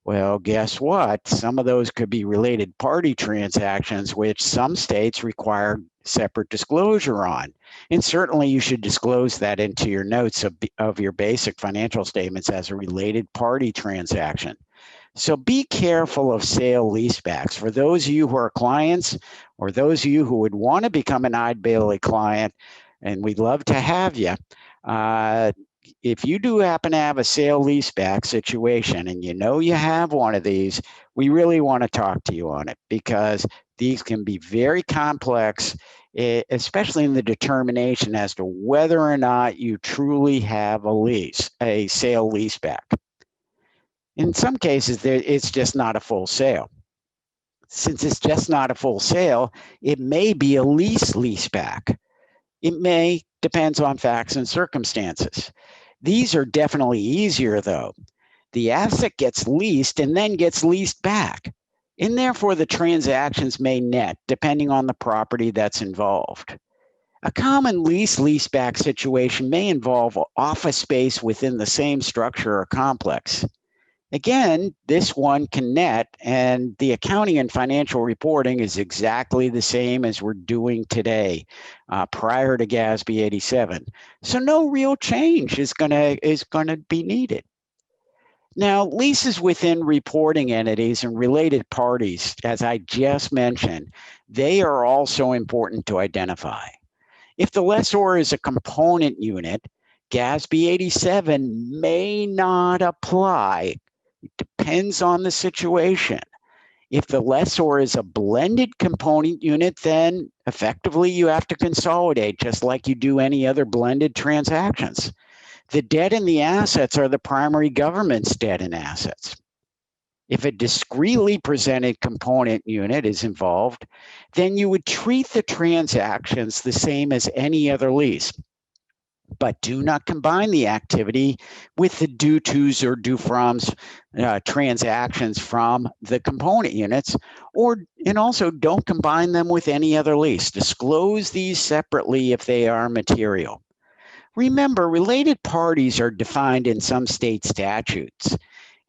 well, guess what? Some of those could be related party transactions, which some states require separate disclosure on. And certainly you should disclose that into your notes of your basic financial statements as a related party transaction. So be careful of sale leasebacks. For those of you who are clients, or those of you who would want to become an Eide Bailey client, and we'd love to have you, if you do happen to have a sale leaseback situation and you know you have one of these, we really want to talk to you on it, because these can be very complex, especially in the determination as to whether or not you truly have a sale leaseback. In some cases, it's just not a full sale. Since it's just not a full sale, it may be a leaseback. It depends on facts and circumstances. These are definitely easier, though. The asset gets leased and then gets leased back, and therefore the transactions may net depending on the property that's involved. A common leaseback situation may involve office space within the same structure or complex. Again, this one can net, and the accounting and financial reporting is exactly the same as we're doing today prior to GASB 87. So no real change is gonna be needed. Now, leases within reporting entities and related parties, as I just mentioned, they are also important to identify. If the lessor is a component unit, GASB 87 may not apply. It depends on the situation. If the lessor is a blended component unit, then effectively you have to consolidate just like you do any other blended transactions. The debt and the assets are the primary government's debt and assets. If a discretely presented component unit is involved, then you would treat the transactions the same as any other lease. But do not combine the activity with the due tos or due froms transactions from the component units, and also don't combine them with any other lease. Disclose these separately if they are material. Remember, related parties are defined in some state statutes,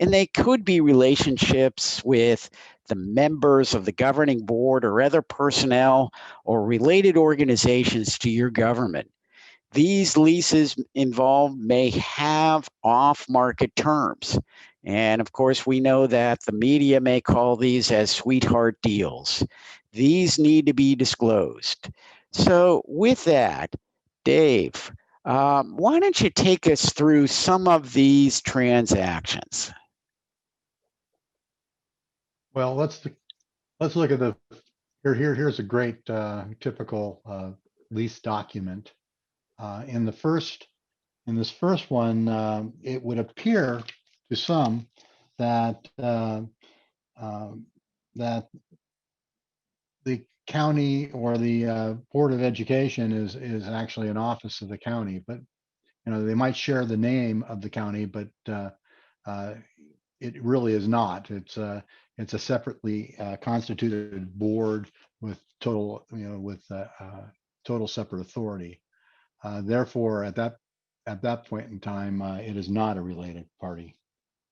And they could be relationships with the members of the governing board or other personnel or related organizations to your government. These leases involved may have off-market terms. And of course, we know that the media may call these as sweetheart deals. These need to be disclosed. So with that, Dave, why don't you take us through some of these transactions? Well, let's look at here's a great typical lease document. In this first one, it would appear to some that that the county or the Board of Education is actually an office of the county, but they might share the name of the county, but it really is not. It's a separately constituted board with total total separate authority. Therefore, at that point in time, it is not a related party.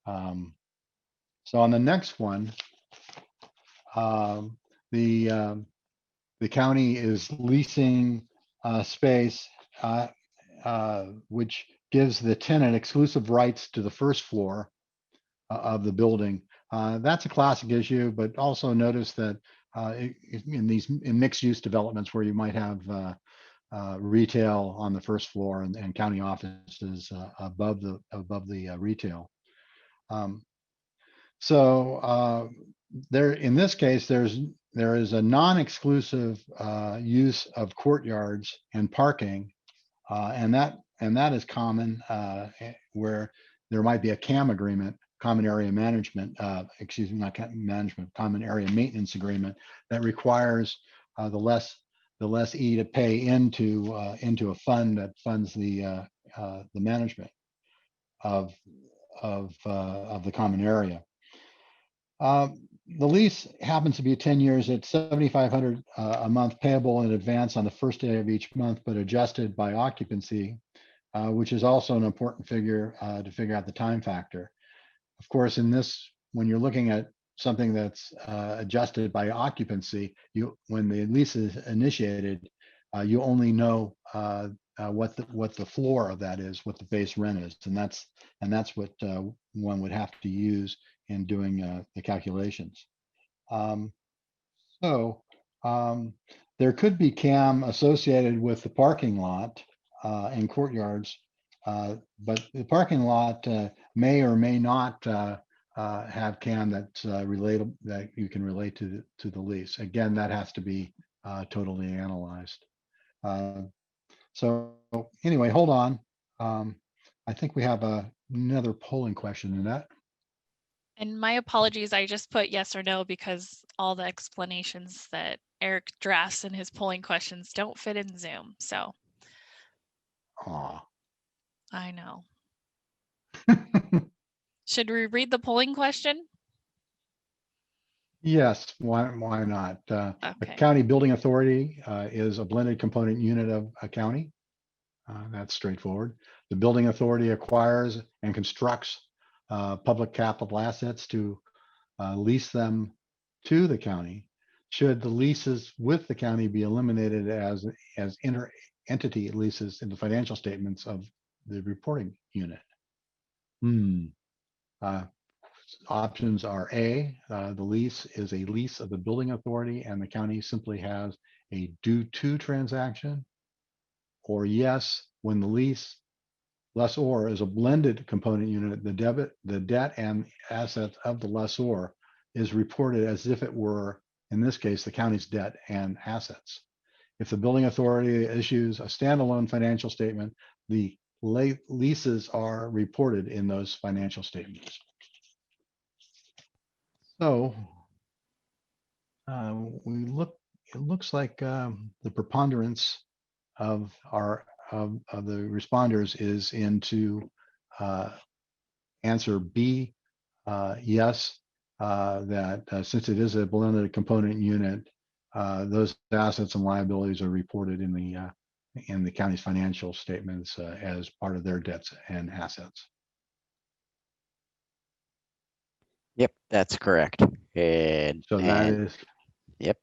So on the next one, the county is leasing space, which gives the tenant exclusive rights to the first floor of the building. That's a classic issue, but also notice that in mixed use developments where you might have retail on the first floor and county offices above the retail. So there, in this case, there is a non-exclusive use of courtyards and parking, and that is common where there might be a CAM agreement, common area management, excuse me, not management, common area maintenance agreement that requires the lessee to pay into a fund that funds the management of the common area. The lease happens to be 10 years at $7,500 a month, payable in advance on the first day of each month, but adjusted by occupancy, which is also an important figure to figure out the time factor. Of course, when you're looking at something that's adjusted by occupancy, when the lease is initiated, you only know what the floor of that is, what the base rent is, and that's what one would have to use in doing the calculations. So there could be CAM associated with the parking lot and courtyards, but the parking lot may or may not have CAM that's relatable, that you can relate to the lease. Again, that has to be totally analyzed. So anyway, hold on. I think we have another polling question in that. And my apologies, I just put yes or no because all the explanations that Eric drafts in his polling questions don't fit in Zoom. So Aw. I know. Should we read the polling question? Yes, why not? A Okay. county building authority is a blended component unit of a county. That's straightforward. The building authority acquires and constructs public capital assets to lease them to the county. Should the leases with the county be eliminated as inter-entity leases in the financial statements of the reporting unit? Options are A, the lease is a lease of the building authority and the county simply has a due to transaction. Or yes, when the lessor is a blended component unit, the debt and assets of the lessor is reported as if it were, in this case, the county's debt and assets. If the building authority issues a standalone financial statement, the leases are reported in those financial statements. So it looks like the preponderance of the responders is into answer B, yes, that since it is a blended component unit, those assets and liabilities are reported in the county's financial statements as part of their debts and assets. Yep, that's correct. So that is, yep.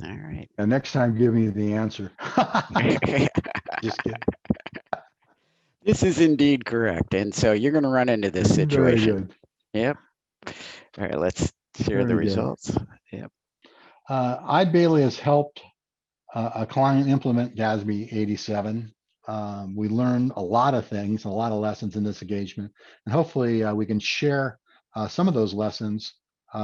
All right. and next time give me the answer. Just kidding. This is indeed correct. And so you're going to run into this Very situation. good. Yep. All right, let's share the Very good. results. Yep. Eide Bailey has helped a client implement GASB 87. We learned a lot of things, a lot of lessons in this engagement, and hopefully we can share some of those lessons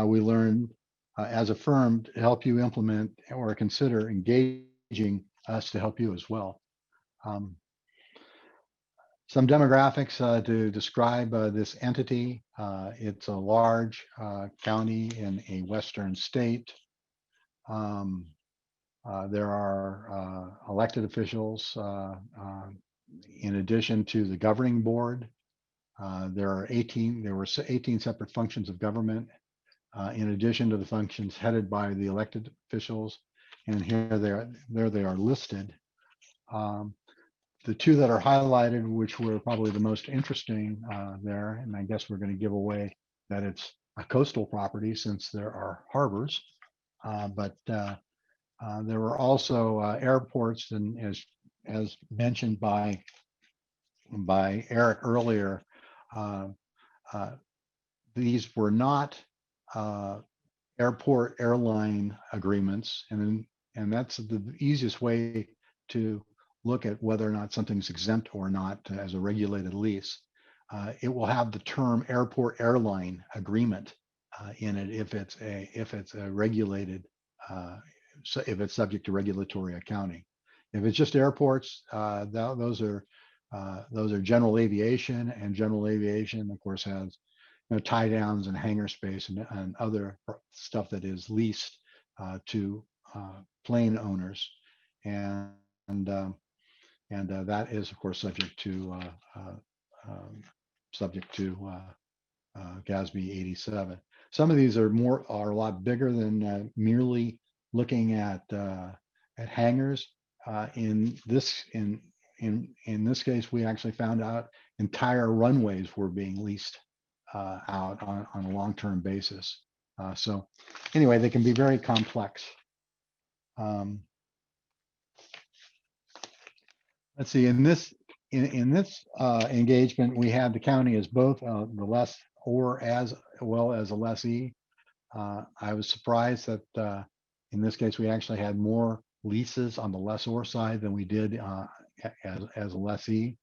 we learned as a firm to help you implement or consider engaging us to help you as well. Some demographics to describe this entity. It's a large county in a western state. There are elected officials in addition to the governing board. There were 18 separate functions of government in addition to the functions headed by the elected officials. And here they are listed. The two that are highlighted, which were probably the most interesting there, and I guess we're going to give away that it's a coastal property since there are harbors, but there were also airports, and as mentioned by Eric earlier, these were not airport airline agreements, and that's the easiest way to look at whether or not something's exempt or not as a regulated lease. It will have the term airport airline agreement in it if it's a regulated, so if it's subject to regulatory accounting. If it's just airports, those are general aviation, and general aviation, of course, has tie downs and hangar space and other stuff that is leased to plane owners, and that is, of course, subject to GASB 87. Some of these are a lot bigger than merely looking at hangars. In this case, we actually found out entire runways were being leased out on a long-term basis. So anyway, they can be very complex. Let's see, in this engagement, we had the county as both the lessor as well as a lessee. I was surprised that in this case, we actually had more leases on the lessor side than we did as a lessee.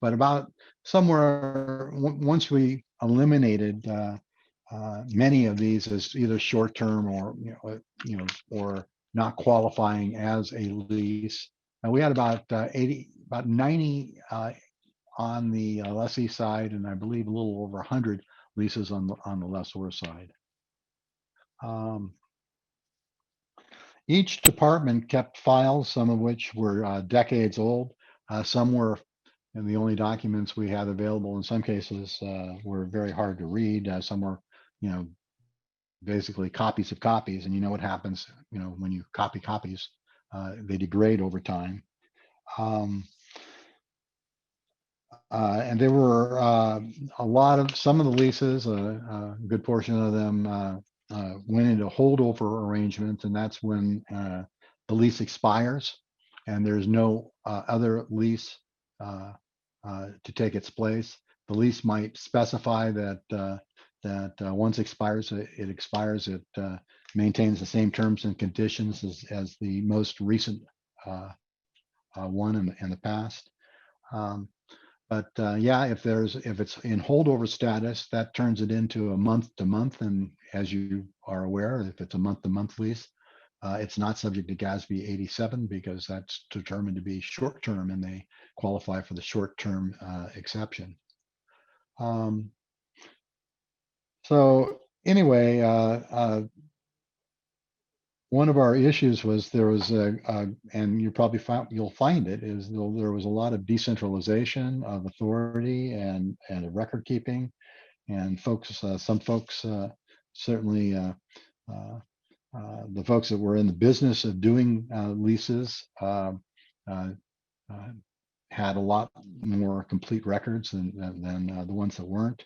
But about somewhere, once we eliminated many of these as either short-term or or not qualifying as a lease, and we had about 90 on the lessee side, and I believe a little over 100 leases on the lessor side. Each department kept files, some of which were decades old. Some were, and the only documents we had available in some cases were very hard to read. Some were, basically copies of copies, and you know what happens, when you copy copies, they degrade over time. And there were some of the leases, a good portion of them went into holdover arrangements, and that's when the lease expires and there's no other lease to take its place. The lease might specify that once expires, it expires. It maintains the same terms and conditions as the most recent one in the past. But yeah, if it's in holdover status, that turns it into a month-to-month, and as you are aware, if it's a month-to-month lease, it's not subject to GASB 87 because that's determined to be short-term, and they qualify for the short-term exception. So anyway, one of our issues was there was and you'll find it, is there was a lot of decentralization of authority and record keeping, and some folks certainly the folks that were in the business of doing leases had a lot more complete records than the ones that weren't.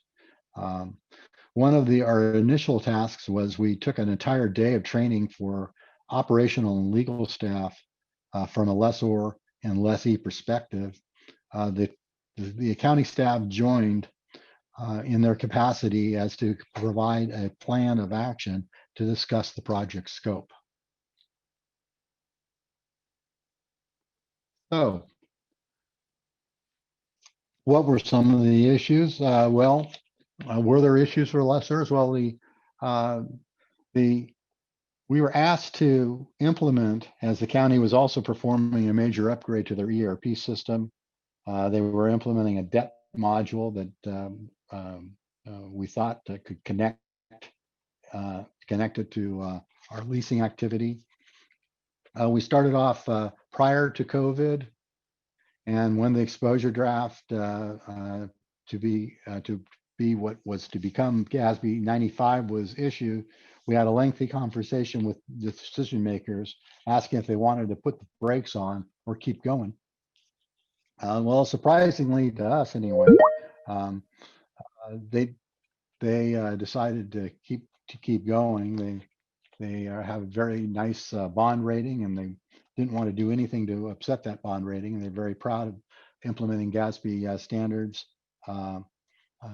One of our initial tasks was we took an entire day of training for operational and legal staff from a lessor and lessee perspective. The accounting staff joined in their capacity as to provide a plan of action to discuss the project scope. So, what were some of the issues? Were there issues for lessors? Well, we were asked to implement, as the county was also performing a major upgrade to their ERP system. They were implementing a debt module that we thought could connect it to our leasing activity. We started off prior to COVID, and when the exposure draft to be what was to become GASB 95 was issued, we had a lengthy conversation with the decision makers, asking if they wanted to put the brakes on or keep going. Well, surprisingly to us anyway, they decided to keep going. They have a very nice bond rating, and they didn't want to do anything to upset that bond rating. And they're very proud of implementing GASB standards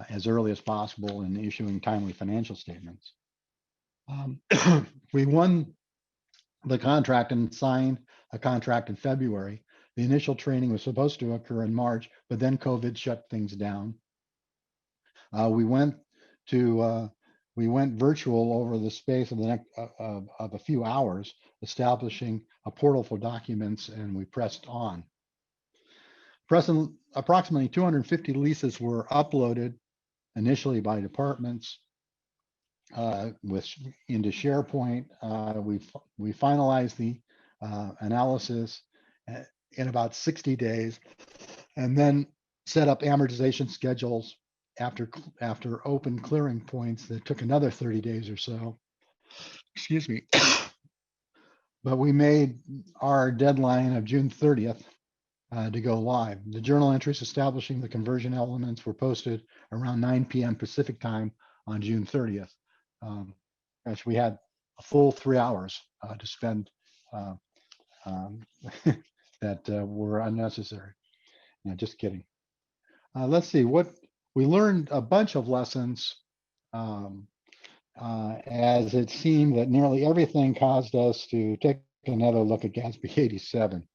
as early as possible and issuing timely financial statements. We won the contract and signed a contract in February. The initial training was supposed to occur in March, but then COVID shut things down. We went virtual over the space of the next of a few hours, establishing a portal for documents, and we pressed on. Approximately 250 leases were uploaded initially by departments into SharePoint. We finalized the analysis in about 60 days, and then set up amortization schedules after open clearing points that took another 30 days or so. Excuse me. But we made our deadline of June 30th to go live. The journal entries establishing the conversion elements were posted around 9 p.m. Pacific time on June 30th. Actually, we had a full 3 hours to spend that were unnecessary. No, just kidding. Let's see, what we learned a bunch of lessons as it seemed that nearly everything caused us to take another look at GASB 87.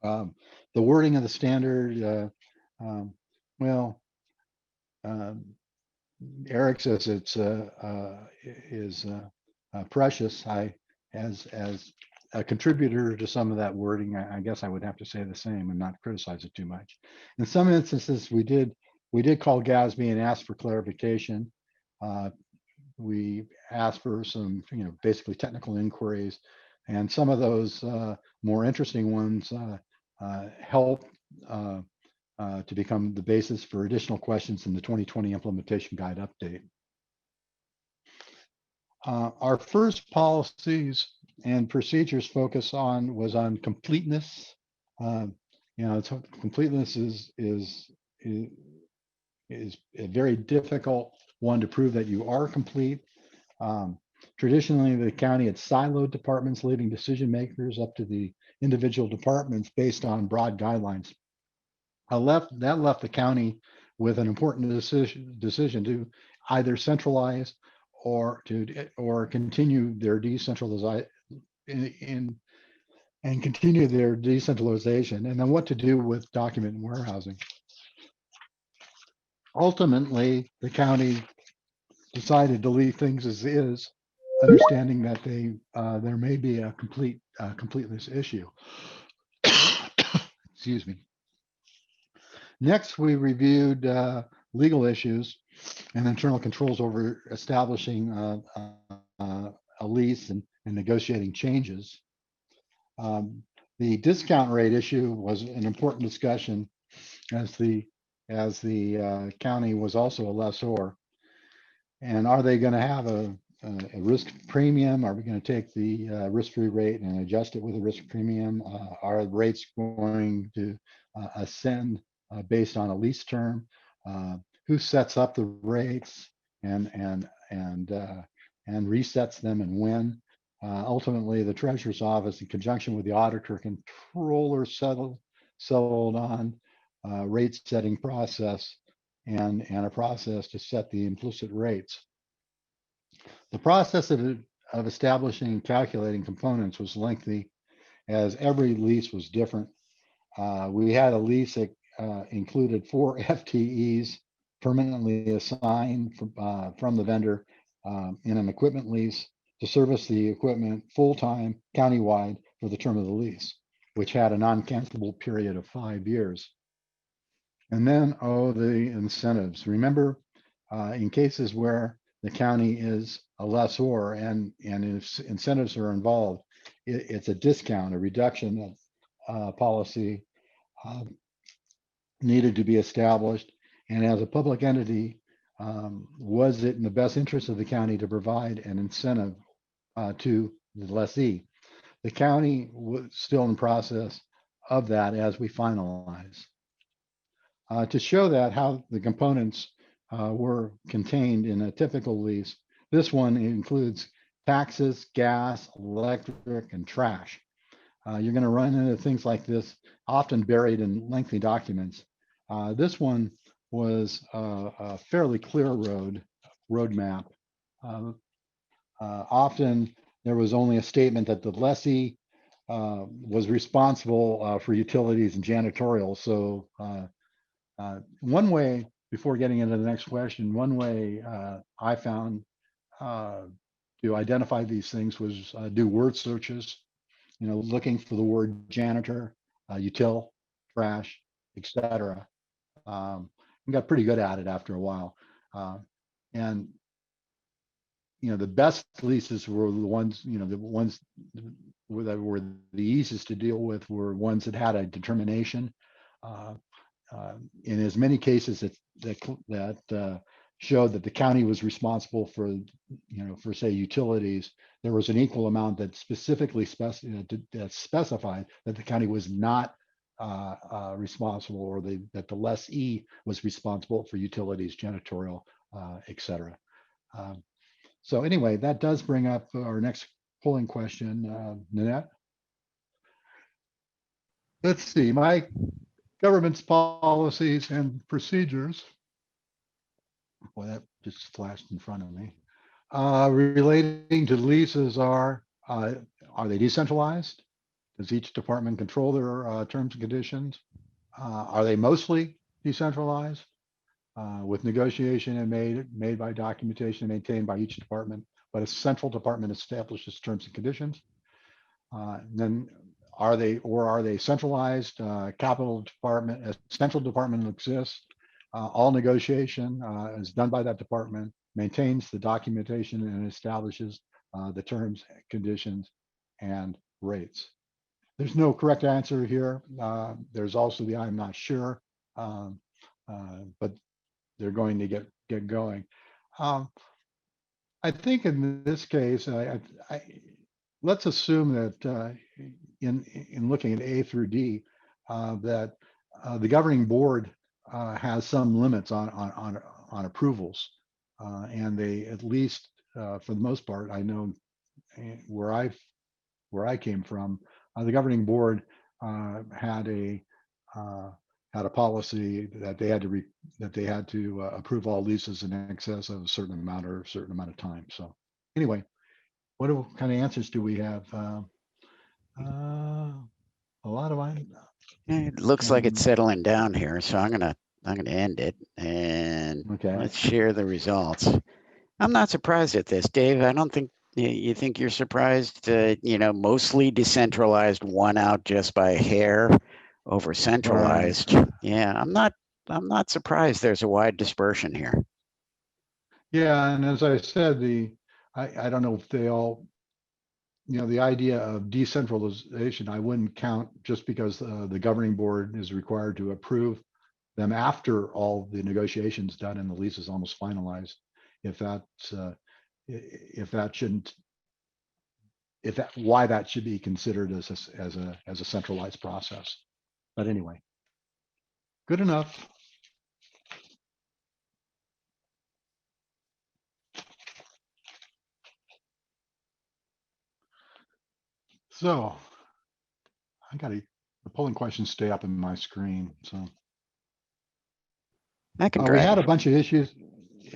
The wording of the standard, Eric says it's precious. As a contributor to some of that wording, I guess I would have to say the same and not criticize it too much. In some instances, we did call GASB and ask for clarification. We asked for some, basically technical inquiries, and some of those more interesting ones help to become the basis for additional questions in the 2020 implementation guide update. Our first policies and procedures focus was on completeness. Completeness is a very difficult one to prove that you are complete. Traditionally, the county had siloed departments, leaving decision makers up to the individual departments based on broad guidelines. That left the county with an important decision to either centralize or continue their decentralization and continue their decentralization, and then what to do with document warehousing. Ultimately, the county decided to leave things as is, understanding that there may be a completeness issue. Excuse me. Next, we reviewed legal issues and internal controls over establishing a lease and negotiating changes. The discount rate issue was an important discussion, as the county was also a lessor. And are they going to have a risk premium? Are we going to take the risk-free rate and adjust it with a risk premium? Are the rates going to ascend based on a lease term? who sets up the rates and resets them and when. Ultimately, the Treasurer's Office, in conjunction with the Auditor Controller, settled on rate setting process and a process to set the implicit rates. The process of establishing and calculating components was lengthy, as every lease was different. We had a lease that included 4 FTEs permanently assigned from the vendor in an equipment lease to service the equipment full-time countywide for the term of the lease, which had a non-cancelable period of 5 years. And then, the incentives. Remember, in cases where the county is a lessor and if incentives are involved, it's a discount, a reduction policy needed to be established. And as a public entity, was it in the best interest of the county to provide an incentive to the lessee? The county was still in the process of that as we finalize. To show that how the components were contained in a typical lease, this one includes taxes, gas, electric, and trash. You're going to run into things like this, often buried in lengthy documents. This one was a fairly clear roadmap. Often there was only a statement that the lessee was responsible for utilities and janitorial. So one way, before getting into the next question, one way I found to identify these things was do word searches, looking for the word janitor, util, trash, etc. I got pretty good at it after a while. And the best leases were the ones, the ones that were the easiest to deal with were ones that had a determination. In as many cases that showed that the county was responsible for, for say utilities, there was an equal amount that specifically specified that the county was not responsible, or that the lessee was responsible for utilities, janitorial, etc. So anyway, that does bring up our next polling question, Nanette. Let's see, my government's policies and procedures. Boy, that just flashed in front of me. Relating to leases are they decentralized? Does each department control their terms and conditions? Are they mostly decentralized? With negotiation and made by documentation maintained by each department, but a central department establishes terms and conditions. Then are they centralized? Capital department, a central department exists. All negotiation is done by that department, maintains the documentation, and establishes the terms, conditions, and rates. There's no correct answer here. There's also the I'm not sure, but they're going to get going. I think in this case, let's assume that in looking at A through D, that the governing board has some limits on approvals, and they, at least for the most part, I know where I came from, the governing board had a policy that they had to approve all leases in excess of a certain amount or a certain amount of time. So anyway, what kind of answers do we have? A lot of It looks like it's settling down here, so I'm gonna end it, and let's share the results. I'm not surprised at this, Dave. I don't think you think you're surprised. Mostly decentralized, won out just by a hair over centralized. Right. Yeah, I'm not surprised there's a wide dispersion here. Yeah, and as I said, I don't know if they all, the idea of decentralization, I wouldn't count just because the governing board is required to approve them after all the negotiations done and the lease is almost finalized. Why that should be considered as a centralized process. But anyway, good enough. So the polling questions stay up in my screen. So I can we drag had a them. bunch of issues.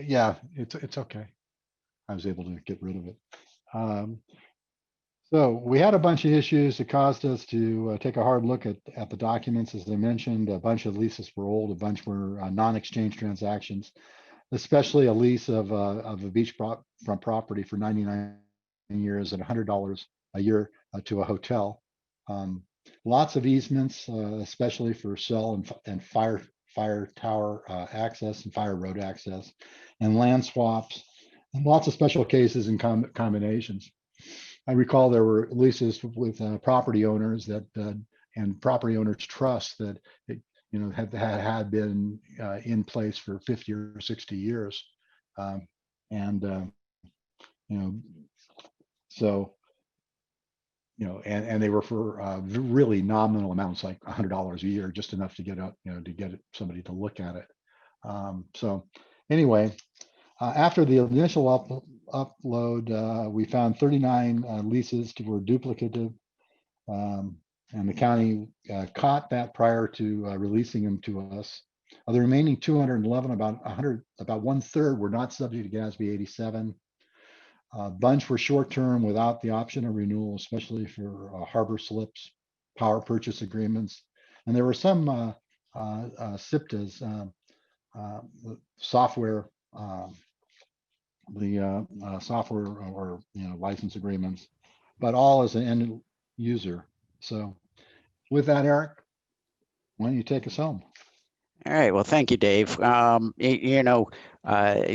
Yeah, it's okay. I was able to get rid of it. So we had a bunch of issues that caused us to take a hard look at the documents. As I mentioned, a bunch of leases were old, a bunch were non-exchange transactions, especially a lease of a beachfront property for 99 years at $100 a year to a hotel. Lots of easements, especially for cell and fire tower access and fire road access, and land swaps, and lots of special cases and combinations. I recall there were leases with property owners that and property owners trust that had been in place for 50 or 60 years, and so and they were for really nominal amounts, like $100 a year, just enough to get somebody to look at it. So anyway, after the initial upload, we found 39 leases were duplicative, and the county caught that prior to releasing them to us. Of the remaining 211, about 1/3 were not subject to GASB 87. A bunch were short-term without the option of renewal, especially for harbor slips, power purchase agreements, and there were some SBITAs, software. Software or license agreements, but all as an end user. So with that, Eric, why don't you take us home? All right. Well, thank you, Dave.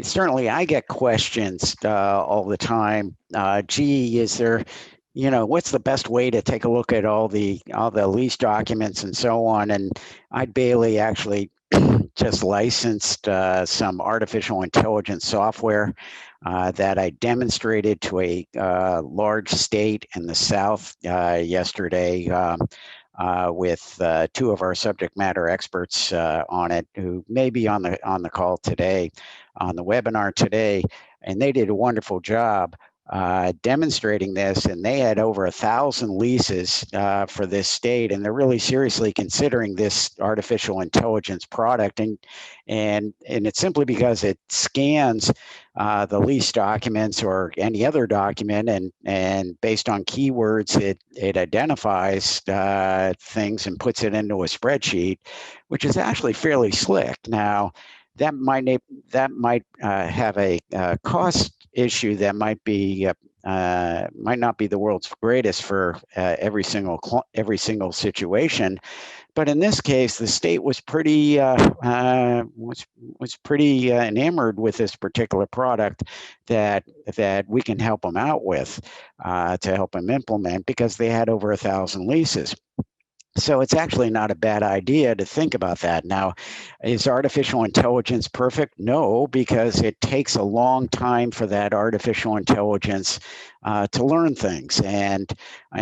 Certainly I get questions all the time. Gee, is there, what's the best way to take a look at all the lease documents and so on? And Bailey actually just licensed some artificial intelligence software that I demonstrated to a large state in the South yesterday with two of our subject matter experts on it, who may be on the call today, on the webinar today, and they did a wonderful job demonstrating this, and they had over 1,000 leases for this state, and they're really seriously considering this artificial intelligence product, and it's simply because it scans the lease documents or any other document, and based on keywords, it identifies things and puts it into a spreadsheet, which is actually fairly slick. Now, that might have a cost issue that might not be the world's greatest for every single situation, but in this case, the state was pretty enamored with this particular product that we can help them out with to help them implement, because they had over 1,000 leases. So it's actually not a bad idea to think about that. Now, is artificial intelligence perfect? No, because it takes a long time for that artificial intelligence to learn things. And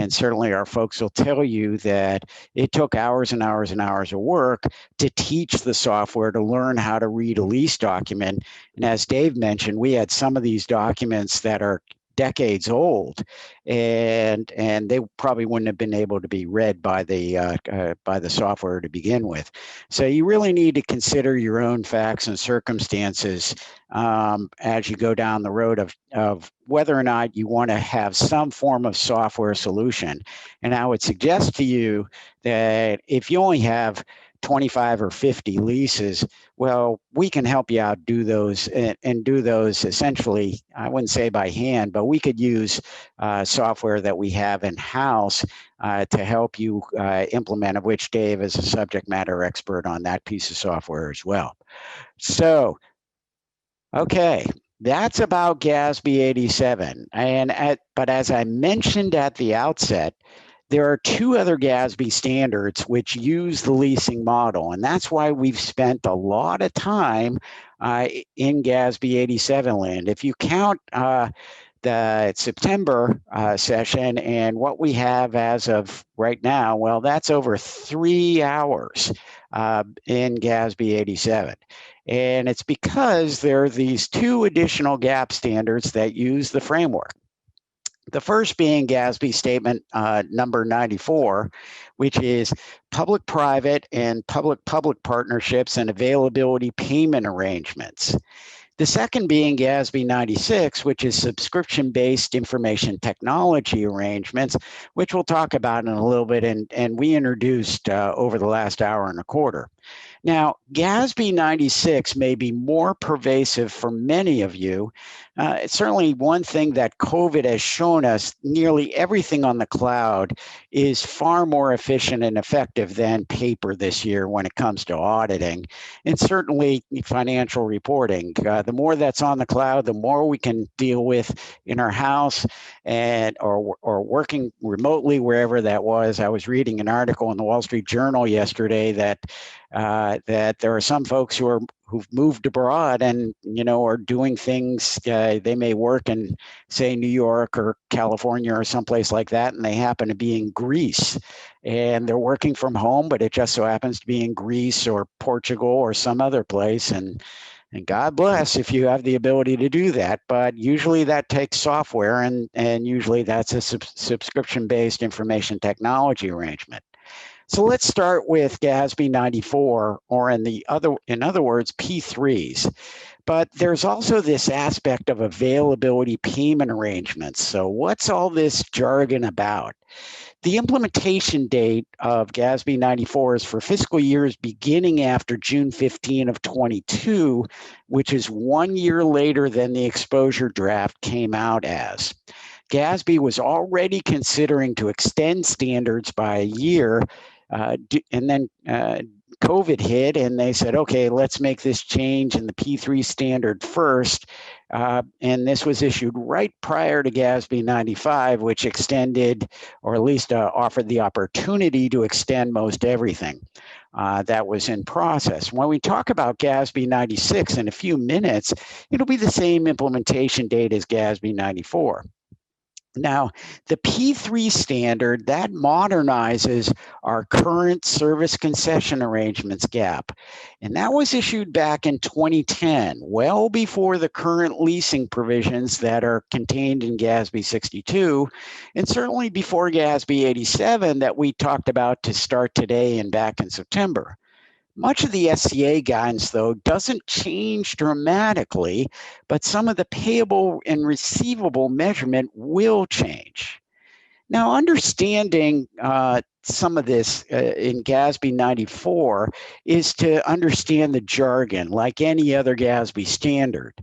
certainly our folks will tell you that it took hours and hours and hours of work to teach the software to learn how to read a lease document. And as Dave mentioned, we had some of these documents that are decades old, and they probably wouldn't have been able to be read by the software to begin with. So you really need to consider your own facts and circumstances as you go down the road of whether or not you want to have some form of software solution. And I would suggest to you that if you only have 25 or 50 leases, well, we can help you out do those and do those essentially, I wouldn't say by hand, but we could use software that we have in-house to help you implement, of which Dave is a subject matter expert on that piece of software as well. So, okay, that's about GASB 87. But as I mentioned at the outset, there are two other GASB standards which use the leasing model, and that's why we've spent a lot of time in GASB 87 land. If you count the September session and what we have as of right now, well, that's over 3 hours in GASB 87. And it's because there are these two additional GAP standards that use the framework. The first being GASB Statement number 94, which is public-private and public-public partnerships and availability payment arrangements. The second being GASB 96, which is subscription-based information technology arrangements, which we'll talk about in a little bit, and we introduced over the last hour and a quarter. Now, GASB 96 may be more pervasive for many of you. It's certainly one thing that COVID has shown us: nearly everything on the cloud is far more efficient and effective than paper this year when it comes to auditing, and certainly financial reporting. The more that's on the cloud, the more we can deal with in our house and or working remotely, wherever that was. I was reading an article in the Wall Street Journal yesterday that there are some folks who've moved abroad and are doing things. They may work in, say, New York or California or someplace like that, and they happen to be in Greece, and they're working from home, but it just so happens to be in Greece or Portugal or some other place. And God bless if you have the ability to do that, but usually that takes software, and usually that's a subscription-based information technology arrangement. So let's start with GASB 94, or in other words, P3s. But there's also this aspect of availability payment arrangements. So what's all this jargon about? The implementation date of GASB 94 is for fiscal years beginning after June 15 of 22, which is 1 year later than the exposure draft came out as. GASB was already considering to extend standards by a year, and then COVID hit, and they said, okay, let's make this change in the P3 standard first. And this was issued right prior to GASB 95, which extended, or at least offered the opportunity to extend most everything that was in process. When we talk about GASB 96 in a few minutes, it'll be the same implementation date as GASB 94. Now, the P3 standard, that modernizes our current service concession arrangements gap. And that was issued back in 2010, well before the current leasing provisions that are contained in GASB 62, and certainly before GASB 87 that we talked about to start today and back in September. Much of the SCA guidance, though, doesn't change dramatically, but some of the payable and receivable measurement will change. Now, understanding some of this in GASB 94 is to understand the jargon, like any other GASB standard.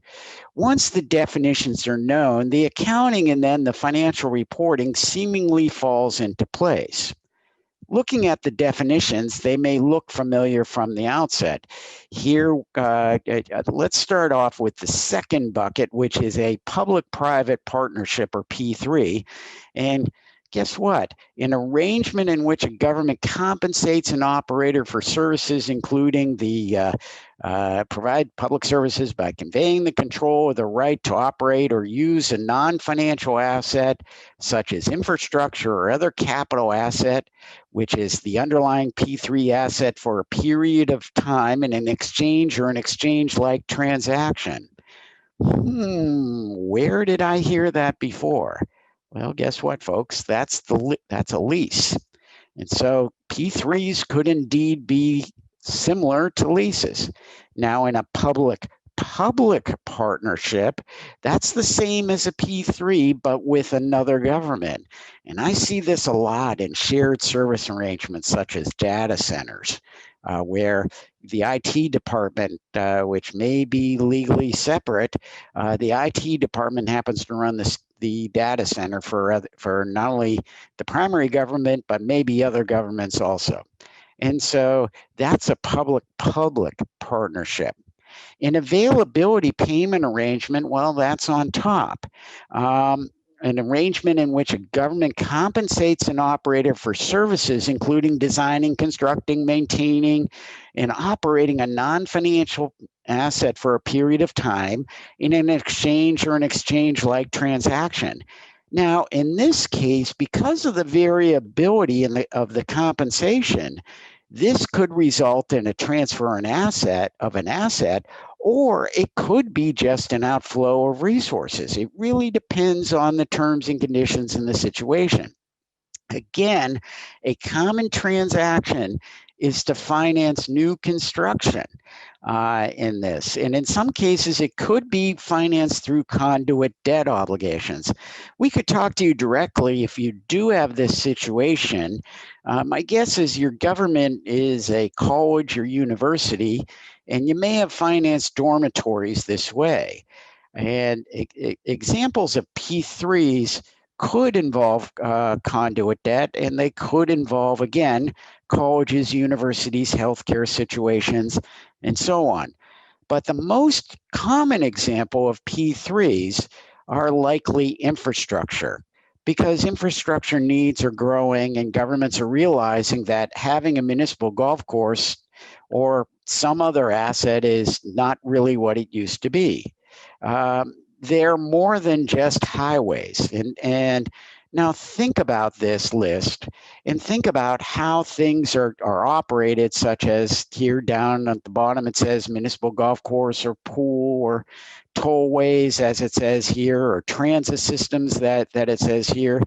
Once the definitions are known, the accounting and then the financial reporting seemingly falls into place. Looking at the definitions, they may look familiar from the outset. Here, let's start off with the second bucket, which is a public-private partnership, or P3. And guess what? An arrangement in which a government compensates an operator for services, including the provide public services by conveying the control or the right to operate or use a non-financial asset, such as infrastructure or other capital asset, which is the underlying P3 asset, for a period of time in an exchange or an exchange-like transaction. Where did I hear that before? Well, guess what, folks? That's a lease. And so P3s could indeed be similar to leases. Now, in a public-public partnership, that's the same as a P3, but with another government. And I see this a lot in shared service arrangements, such as data centers, where the IT department, which may be legally separate, the IT department happens to run the data center for not only the primary government, but maybe other governments also. And so that's a public-public partnership. An availability payment arrangement, well, that's on top. An arrangement in which a government compensates an operator for services, including designing, constructing, maintaining, and operating a non-financial asset for a period of time in an exchange or an exchange-like transaction. Now, in this case, because of the variability of the compensation, this could result in a transfer of an asset or it could be just an outflow of resources. It really depends on the terms and conditions in the situation. Again, a common transaction is to finance new construction in this. And in some cases, it could be financed through conduit debt obligations. We could talk to you directly if you do have this situation. My guess is your government is a college or university, and you may have financed dormitories this way. And examples of P3s could involve conduit debt, and they could involve, again, colleges, universities, healthcare situations, and so on. But the most common example of P3s are likely infrastructure, because infrastructure needs are growing and governments are realizing that having a municipal golf course or some other asset is not really what it used to be. They're more than just highways. And now think about this list and think about how things are operated, such as here down at the bottom, it says municipal golf course or pool or tollways, as it says here, or transit systems that it says here.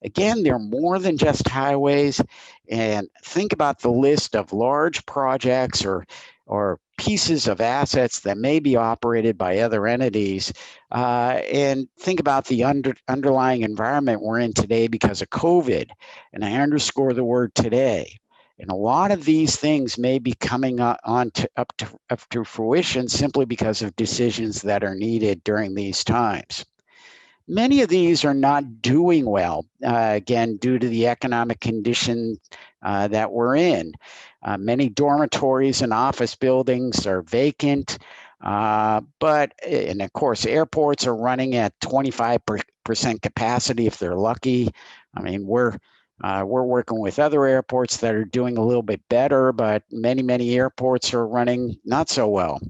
Again, they're more than just highways. And think about the list of large projects or pieces of assets that may be operated by other entities, and think about the underlying environment we're in today because of COVID. And I underscore the word today. And a lot of these things may be coming up to fruition simply because of decisions that are needed during these times. Many of these are not doing well, again, due to the economic condition that we're in. Many dormitories and office buildings are vacant, and of course, airports are running at 25% capacity if they're lucky. I mean, we're working with other airports that are doing a little bit better, but many airports are running not so well.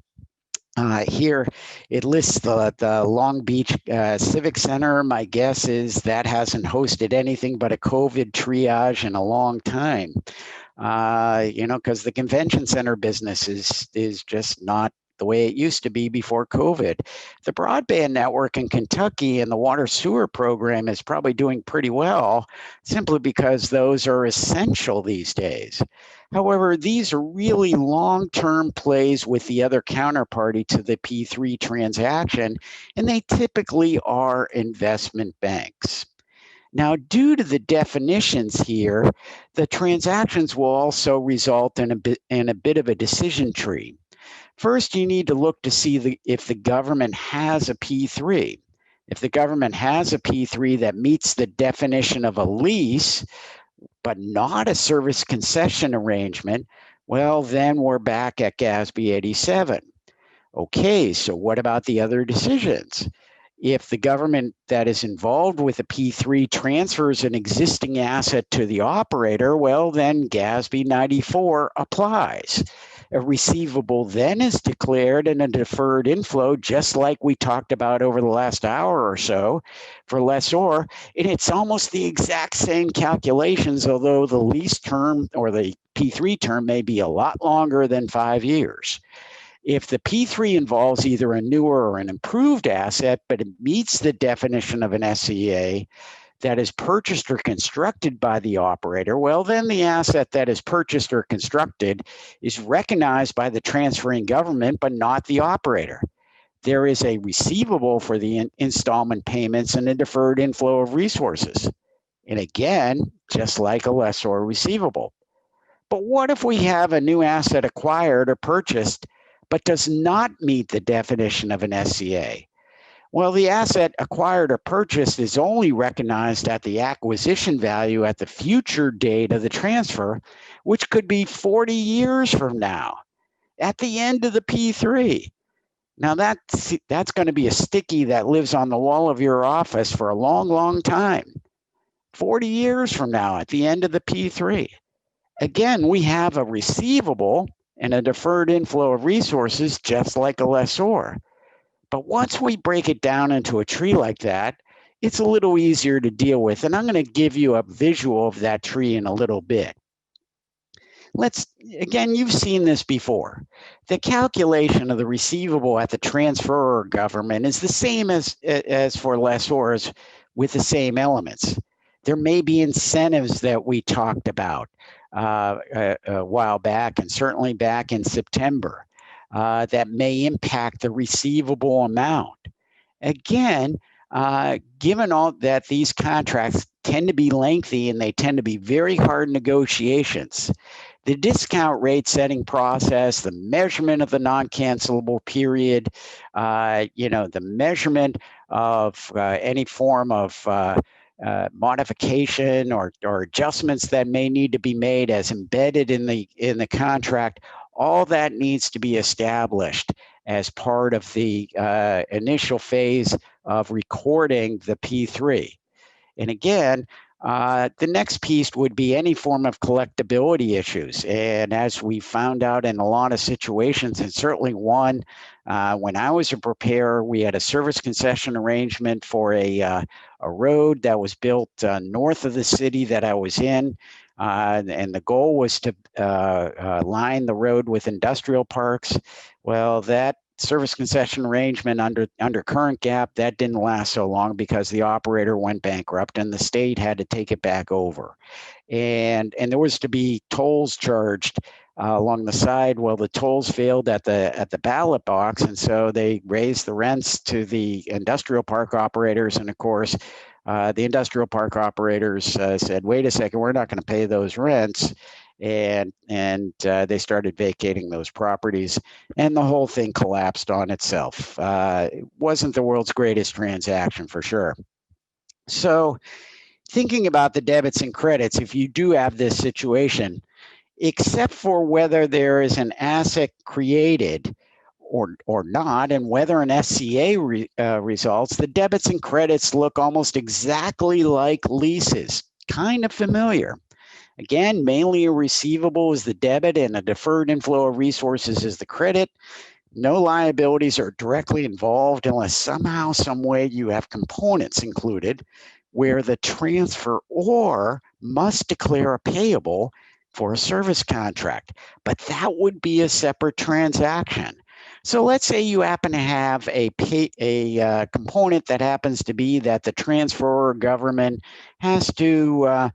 Here, it lists the Long Beach Civic Center. My guess is that hasn't hosted anything but a COVID triage in a long time. Because the convention center business is just not the way it used to be before COVID. The broadband network in Kentucky and the water sewer program is probably doing pretty well, simply because those are essential these days. However, these are really long-term plays with the other counterparty to the P3 transaction, and they typically are investment banks. Now, due to the definitions here, the transactions will also result in a bit of a decision tree. First, you need to look to see if the government has a P3. If the government has a P3 that meets the definition of a lease, but not a service concession arrangement, well, then we're back at GASB 87. Okay, so what about the other decisions? If the government that is involved with a P3 transfers an existing asset to the operator, well, then GASB 94 applies. A receivable then is declared and a deferred inflow, just like we talked about over the last hour or so for lessor. And it's almost the exact same calculations, although the lease term or the P3 term may be a lot longer than 5 years. If the P3 involves either a newer or an improved asset, but it meets the definition of an SCA that is purchased or constructed by the operator, well, then the asset that is purchased or constructed is recognized by the transferring government, but not the operator. There is a receivable for the installment payments and a deferred inflow of resources. And again, just like a lessor receivable. But what if we have a new asset acquired or purchased, but does not meet the definition of an SCA? Well, the asset acquired or purchased is only recognized at the acquisition value at the future date of the transfer, which could be 40 years from now, at the end of the P3. Now, that's going to be a sticky that lives on the wall of your office for a long time. 40 years from now, at the end of the P3. Again, we have a receivable and a deferred inflow of resources, just like a lessor. But once we break it down into a tree like that, it's a little easier to deal with. And I'm going to give you a visual of that tree in a little bit. Again, you've seen this before. The calculation of the receivable at the transferor government is the same as for lessors with the same elements. There may be incentives that we talked about a while back, and certainly back in September, that may impact the receivable amount. Again, given all that these contracts tend to be lengthy and they tend to be very hard negotiations, the discount rate setting process, the measurement of the non-cancelable period, the measurement of any form of modification or adjustments that may need to be made as embedded in the contract, all that needs to be established as part of the initial phase of recording the P3. And again, the next piece would be any form of collectability issues. And as we found out in a lot of situations, and certainly one, when I was a preparer, we had a service concession arrangement for a road that was built north of the city that I was in. And the goal was to line the road with industrial parks. Well, that service concession arrangement under current GAAP, that didn't last so long because the operator went bankrupt and the state had to take it back over. And there was to be tolls charged along the side. Well, the tolls failed at the ballot box, and so they raised the rents to the industrial park operators. And of course, the industrial park operators said, wait a second, we're not going to pay those rents. And they started vacating those properties, and the whole thing collapsed on itself. It wasn't the world's greatest transaction for sure. So thinking about the debits and credits, if you do have this situation, except for whether there is an asset created or not, and whether an SCA results, the debits and credits look almost exactly like leases, kind of familiar. Again, mainly a receivable is the debit and a deferred inflow of resources is the credit. No liabilities are directly involved unless somehow, some way you have components included where the transferor must declare a payable for a service contract, but that would be a separate transaction. So let's say you happen to have a component that happens to be that the transferor government has to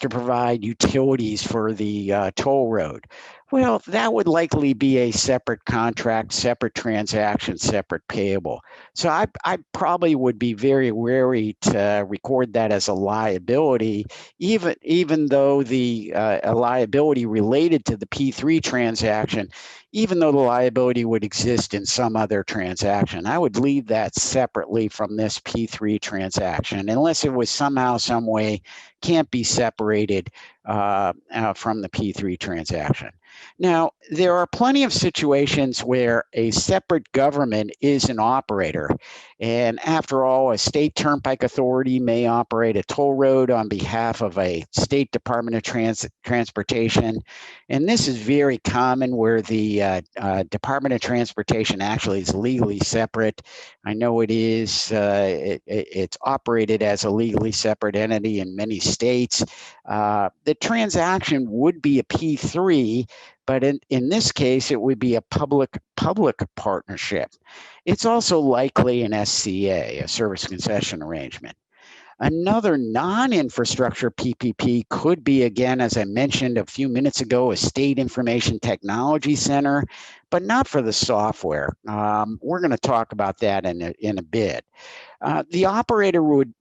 provide utilities for the toll road. Well, that would likely be a separate contract, separate transaction, separate payable. So I probably would be very wary to record that as a liability, even though a liability related to the P3 transaction, even though the liability would exist in some other transaction. I would leave that separately from this P3 transaction, unless it was somehow, some way, can't be separated from the P3 transaction. Now, there are plenty of situations where a separate government is an operator. And after all, a state turnpike authority may operate a toll road on behalf of a state Department of Transportation. And this is very common where the Department of Transportation actually is legally separate. I know it is. It's operated as a legally separate entity in many states. The transaction would be a P3, but in this case, it would be a public partnership. It's also likely an SCA, a service concession arrangement. Another non-infrastructure PPP could be, again, as I mentioned a few minutes ago, a state information technology center, but not for the software. We're going to talk about that in a bit. The operator would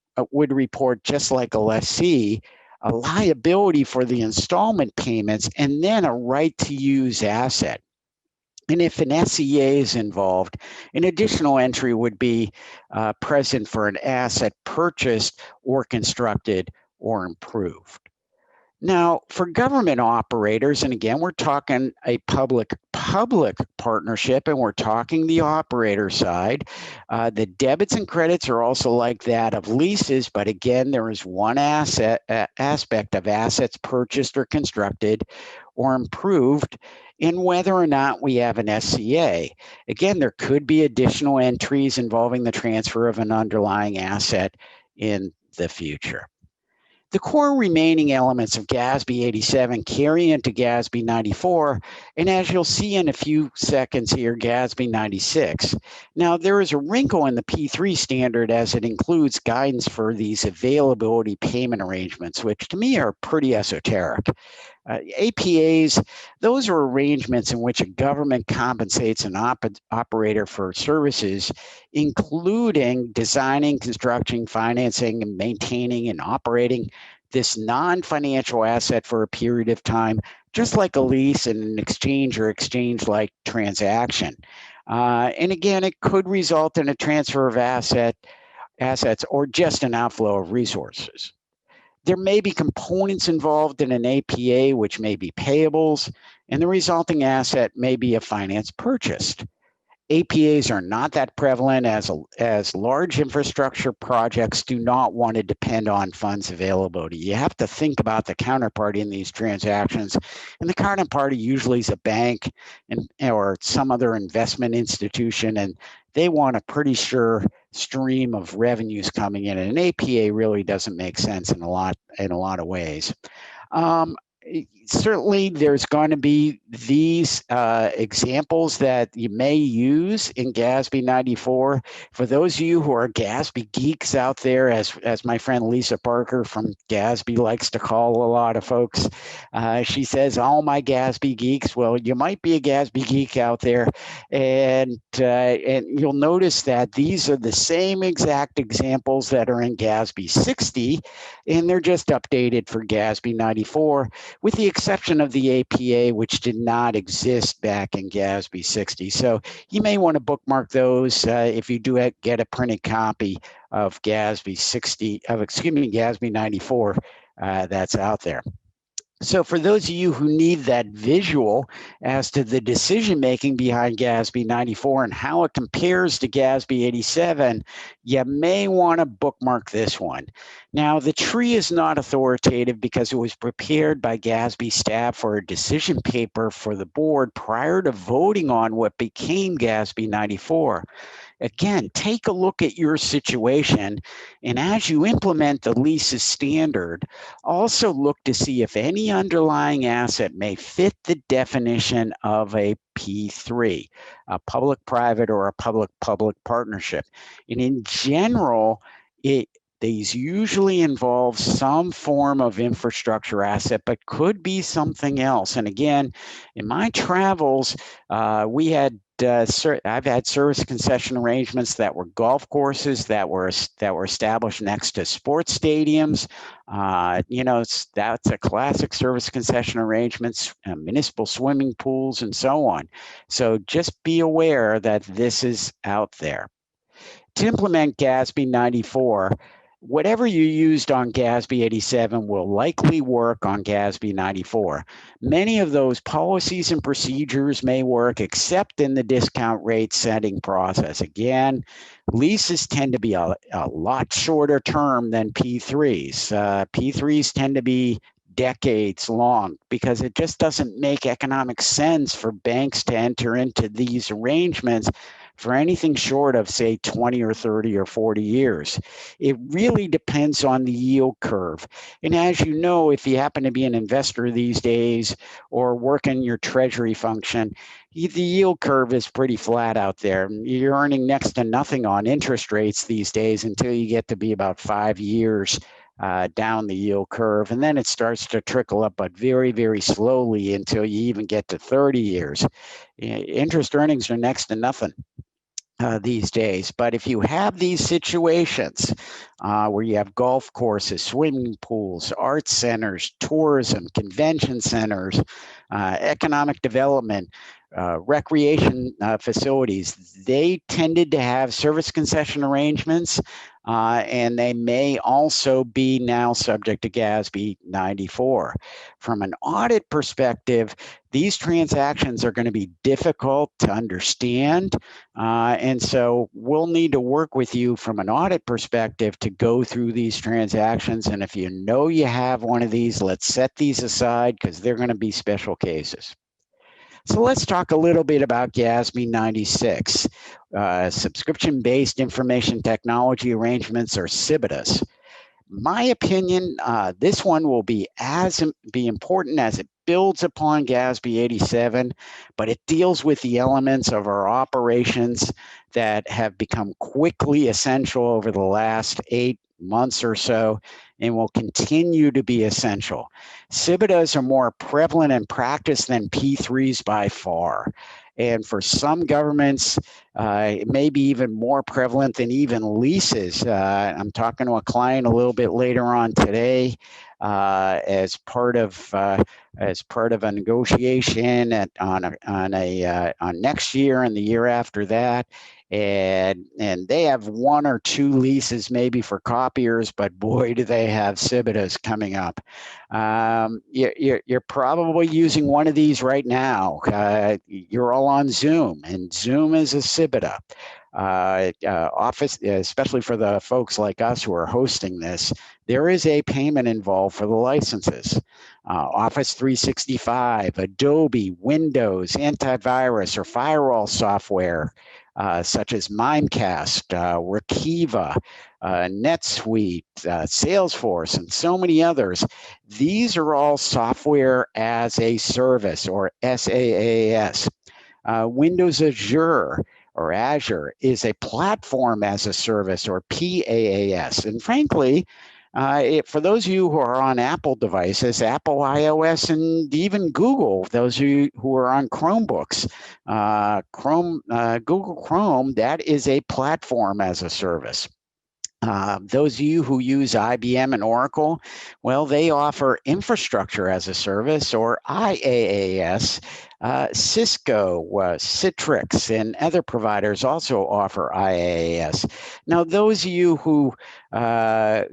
report, just like a lessee, a liability for the installment payments and then a right to use asset. And if an SCA is involved, an additional entry would be present for an asset purchased or constructed or improved. Now, for government operators, and again, we're talking a public partnership, and we're talking the operator side. The debits and credits are also like that of leases, but again, there is one aspect of assets purchased or constructed or improved in whether or not we have an SCA. Again, there could be additional entries involving the transfer of an underlying asset in the future. The core remaining elements of GASB 87 carry into GASB 94, and as you'll see in a few seconds here, GASB 96. Now, there is a wrinkle in the P3 standard as it includes guidance for these availability payment arrangements, which to me are pretty esoteric. APAs, those are arrangements in which a government compensates an operator for services, including designing, constructing, financing, and maintaining and operating this non-financial asset for a period of time, just like a lease and an exchange or exchange-like transaction. And again, it could result in a transfer of assets or just an outflow of resources. There may be components involved in an APA, which may be payables, and the resulting asset may be a finance purchased. APAs are not that prevalent as large infrastructure projects do not want to depend on funds availability. You have to think about the counterparty in these transactions, and the counterparty usually is a bank or some other investment institution, and they want a pretty sure stream of revenues coming in. And an APA really doesn't make sense in a lot of ways. Certainly, there's going to be these examples that you may use in GASB 94. For those of you who are GASB geeks out there, as my friend Lisa Parker from GASB likes to call a lot of folks, she says, all my GASB geeks. Well, you might be a GASB geek out there, and you'll notice that these are the same exact examples that are in GASB 60, and they're just updated for GASB 94. With the exception of the APA, which did not exist back in GASB 60. So you may want to bookmark those if you do get a printed copy of GASB 94 that's out there. So for those of you who need that visual as to the decision-making behind GASB 94 and how it compares to GASB 87, you may want to bookmark this one. Now, the tree is not authoritative because it was prepared by GASB staff for a decision paper for the board prior to voting on what became GASB 94. Again, take a look at your situation, and as you implement the Leases standard, also look to see if any underlying asset may fit the definition of a P3, a public-private or a public-public partnership. And in general, these usually involve some form of infrastructure asset, but could be something else. And again, in my travels, I've had service concession arrangements that were golf courses that were established next to sports stadiums. That's a classic service concession arrangements, municipal swimming pools, and so on. So just be aware that this is out there. To implement GASB 94, whatever you used on GASB 87 will likely work on GASB 94. Many of those policies and procedures may work except in the discount rate setting process. Again, leases tend to be a lot shorter term than P3s. P3s tend to be decades long because it just doesn't make economic sense for banks to enter into these arrangements for anything short of, say, 20 or 30 or 40 years. It really depends on the yield curve. And as you know, if you happen to be an investor these days or work in your treasury function, the yield curve is pretty flat out there. You're earning next to nothing on interest rates these days until you get to be about 5 years down the yield curve. And then it starts to trickle up, but very, very slowly until you even get to 30 years. Interest earnings are next to nothing these days. But if you have these situations where you have golf courses, swimming pools, art centers, tourism, convention centers, economic development, recreation facilities, they tended to have service concession arrangements, and they may also be now subject to GASB 94. From an audit perspective, these transactions are going to be difficult to understand, and so we'll need to work with you from an audit perspective to go through these transactions. And if you know you have one of these, let's set these aside because they're going to be special cases. So let's talk a little bit about GASB 96, subscription-based information technology arrangements, or SBITAs. My opinion, this one will be important as it builds upon GASB 87, but it deals with the elements of our operations that have become quickly essential over the last 8 months or so and will continue to be essential. SBITAs are more prevalent in practice than P3s by far. And for some governments, it may be even more prevalent than even leases. I'm talking to a client a little bit later on today as part of a negotiation on next year and the year after that. And they have 1 or 2 leases maybe for copiers, but boy, do they have SBITAs coming up. You're probably using one of these right now. You're all on Zoom, and Zoom is a SBITA. Office, especially for the folks like us who are hosting this, there is a payment involved for the licenses. Office 365, Adobe, Windows, antivirus, or firewall software, such as Mimecast, Workiva, NetSuite, Salesforce, and so many others. These are all software as a service, or SaaS. Windows Azure is a platform as a service, or PaaS. And frankly, for those of you who are on Apple devices, Apple iOS, and even Google, those of you who are on Chromebooks, Google Chrome, that is a platform as a service. Those of you who use IBM and Oracle, well, they offer infrastructure as a service, or IaaS. Cisco, Citrix, and other providers also offer IaaS. Now, those of you who have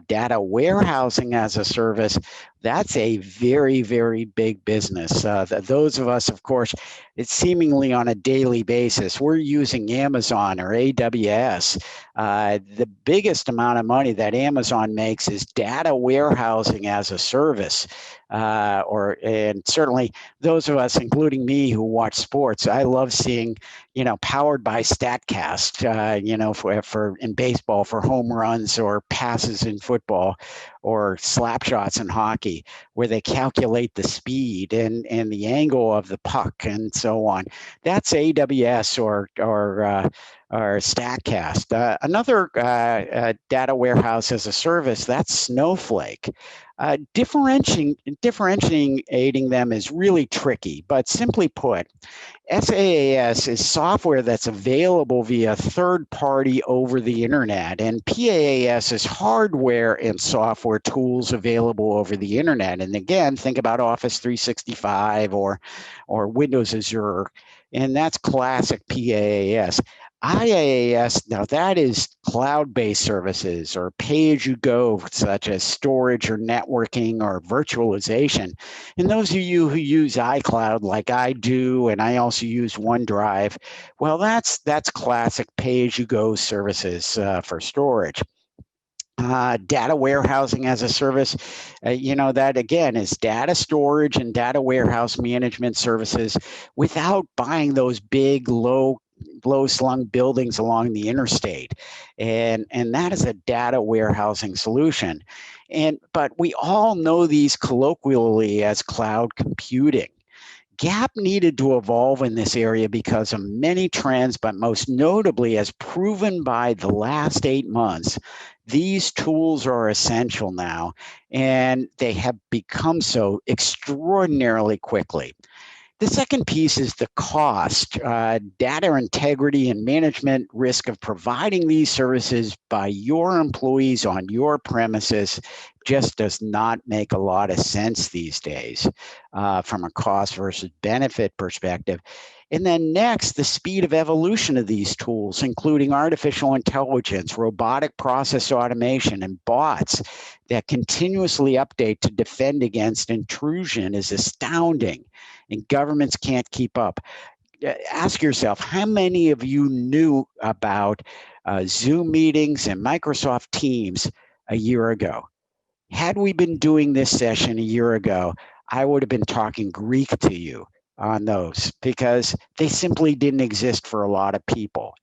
data warehousing as a service, that's a very, very big business. Those of us, of course, it's seemingly on a daily basis. We're using Amazon or AWS. The biggest amount of money that Amazon makes is data warehousing as a service. And certainly those of us, including me, who watch sports, I love seeing, powered by StatCast, for in baseball for home runs or passes in football, or slap shots in hockey, where they calculate the speed and the angle of the puck and so on. That's AWS or StatCast. Another data warehouse as a service, that's Snowflake. Differentiating them is really tricky, but simply put, SaaS is software that's available via third party over the internet, and PaaS is hardware and software tools available over the internet. And again, think about Office 365 or Windows Azure, and that's classic PaaS. IaaS, now that is cloud-based services or pay-as-you-go, such as storage or networking or virtualization. And those of you who use iCloud, like I do, and I also use OneDrive, well, that's classic pay-as-you-go services for storage. Data warehousing as a service, that again is data storage and data warehouse management services without buying those big, low-slung buildings along the interstate, and that is a data warehousing solution. But we all know these colloquially as cloud computing. GAP needed to evolve in this area because of many trends, but most notably, as proven by the last 8 months, these tools are essential now, and they have become so extraordinarily quickly. The second piece is the cost. Data integrity and management risk of providing these services by your employees on your premises just does not make a lot of sense these days from a cost versus benefit perspective. And then next, the speed of evolution of these tools, including artificial intelligence, robotic process automation, and bots that continuously update to defend against intrusion, is astounding, and governments can't keep up. Ask yourself, how many of you knew about Zoom meetings and Microsoft Teams a year ago? Had we been doing this session a year ago, I would have been talking Greek to you on those because they simply didn't exist for a lot of people.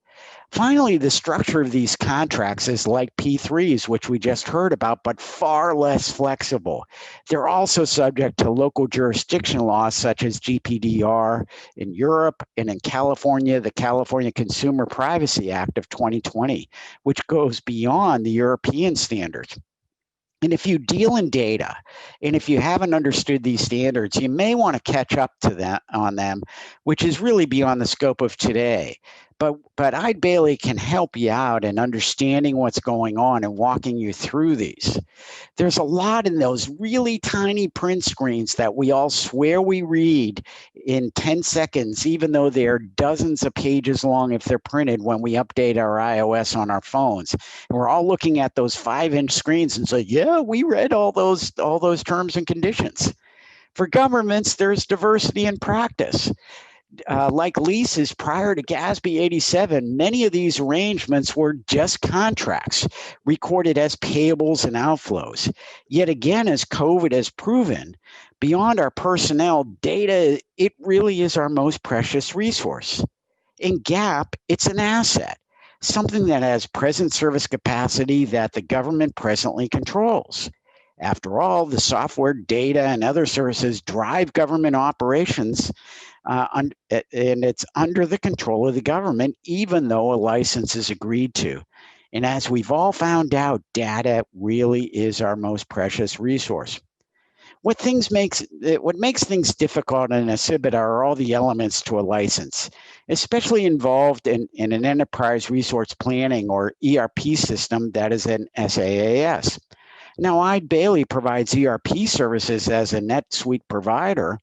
Finally, the structure of these contracts is like P3s, which we just heard about, but far less flexible. They're also subject to local jurisdiction laws such as GPDR in Europe, and in California, the California Consumer Privacy Act of 2020, which goes beyond the European standards. And if you deal in data, and if you haven't understood these standards, you may want to catch up to that on them, which is really beyond the scope of today. But Eide Bailly can help you out in understanding what's going on and walking you through these. There's a lot in those really tiny print screens that we all swear we read in 10 seconds, even though they're dozens of pages long if they're printed when we update our iOS on our phones. And we're all looking at those 5-inch screens and say, yeah, we read all those terms and conditions. For governments, there's diversity in practice. Like leases prior to GASB 87, many of these arrangements were just contracts recorded as payables and outflows. Yet again, as COVID has proven, beyond our personnel, data, it really is our most precious resource. In GAAP, it's an asset, something that has present service capacity that the government presently controls. After all, the software, data, and other services drive government operations, and it's under the control of the government, even though a license is agreed to. And as we've all found out, data really is our most precious resource. What makes things difficult in a SBITA are all the elements to a license, especially involved in an enterprise resource planning or ERP system that is an SaaS. Now, Eide Bailly provides ERP services as a NetSuite provider,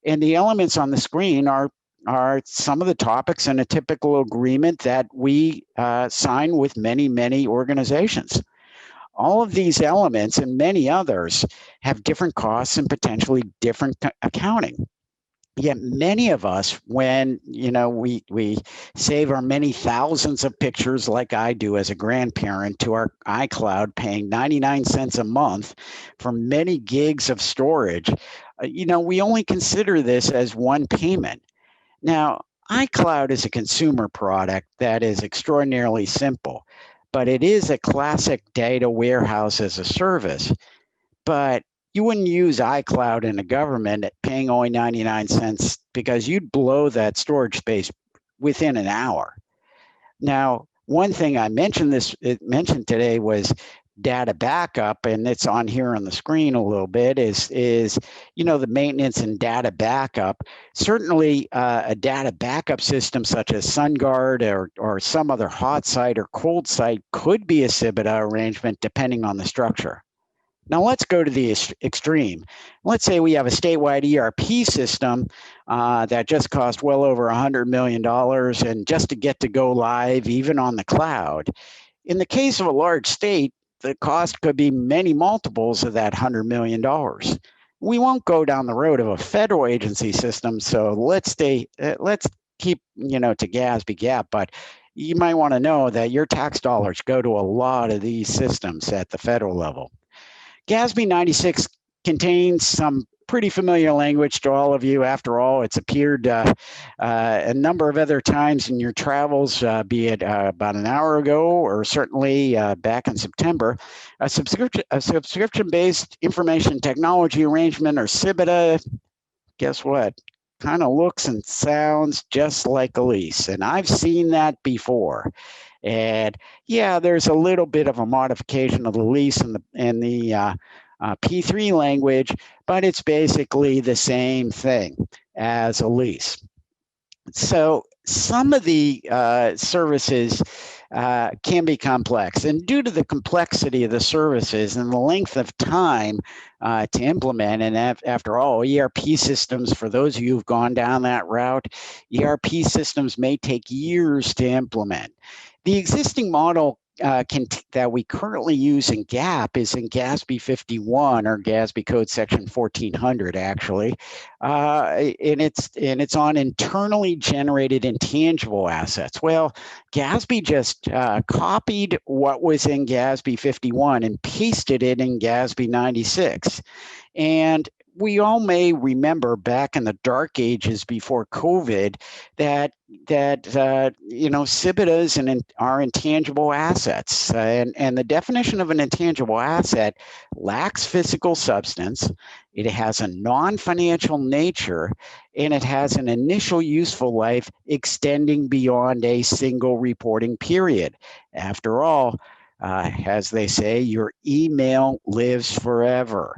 and the elements on the screen are some of the topics in a typical agreement that we sign with many organizations. All of these elements and many others have different costs and potentially different accounting. Yet many of us, when we save our many thousands of pictures like I do as a grandparent to our iCloud, paying 99 cents a month for many gigs of storage, we only consider this as one payment. Now, iCloud is a consumer product that is extraordinarily simple, but it is a classic data warehouse as a service. But you wouldn't use iCloud in a government paying only 99 cents because you'd blow that storage space within an hour. Now, one thing I mentioned today was data backup, and it's on here on the screen a little bit, is the maintenance and data backup. Certainly a data backup system such as SunGuard or some other hot site or cold site could be a SBITA arrangement depending on the structure. Now let's go to the extreme. Let's say we have a statewide ERP system that just cost well over $100 million, and just to get to go live, even on the cloud. In the case of a large state, the cost could be many multiples of that $100 million. We won't go down the road of a federal agency system, so let's keep to GASB GAAP, but you might want to know that your tax dollars go to a lot of these systems at the federal level. GASB 96 contains some pretty familiar language to all of you. After all, it's appeared a number of other times in your travels, be it about an hour ago or certainly back in September. A subscription-based information technology arrangement, or SBITA, guess what? Kind of looks and sounds just like a lease. And I've seen that before. And yeah, there's a little bit of a modification of the lease in the P3 language, but it's basically the same thing as a lease. So some of the services can be complex, and due to the complexity of the services and the length of time to implement, and after all, ERP systems, for those of you who've gone down that route, ERP systems may take years to implement. The existing model that we currently use in GAAP is in GASB 51, or GASB code section 1400, actually, and it's on internally generated intangible assets. Well, GASB just copied what was in GASB 51 and pasted it in GASB 96. And we all may remember back in the dark ages before COVID that SBITAs are intangible assets, and the definition of an intangible asset lacks physical substance. It has a non-financial nature, and it has an initial useful life extending beyond a single reporting period. After all, as they say, your email lives forever.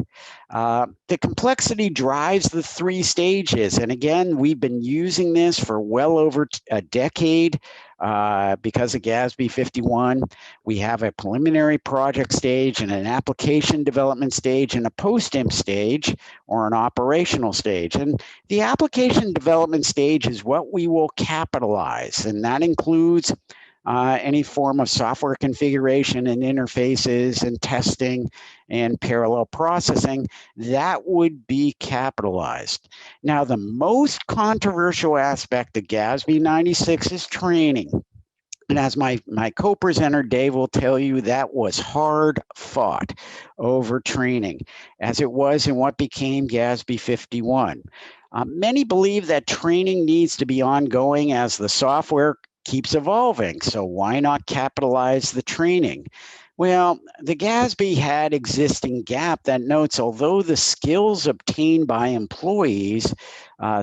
The complexity drives the 3 stages. And again, we've been using this for well over a decade because of GASB 51. We have a preliminary project stage and an application development stage and a post-imp stage or an operational stage. And the application development stage is what we will capitalize, and that includes any form of software configuration and interfaces and testing and parallel processing. That would be capitalized. Now, the most controversial aspect of GASB 96 is training. And as my co-presenter Dave will tell you, that was hard fought over training, as it was in what became GASB 51. Many believe that training needs to be ongoing as the software keeps evolving. So why not capitalize the training? Well, the GASB had existing gap that notes, although the skills obtained by employees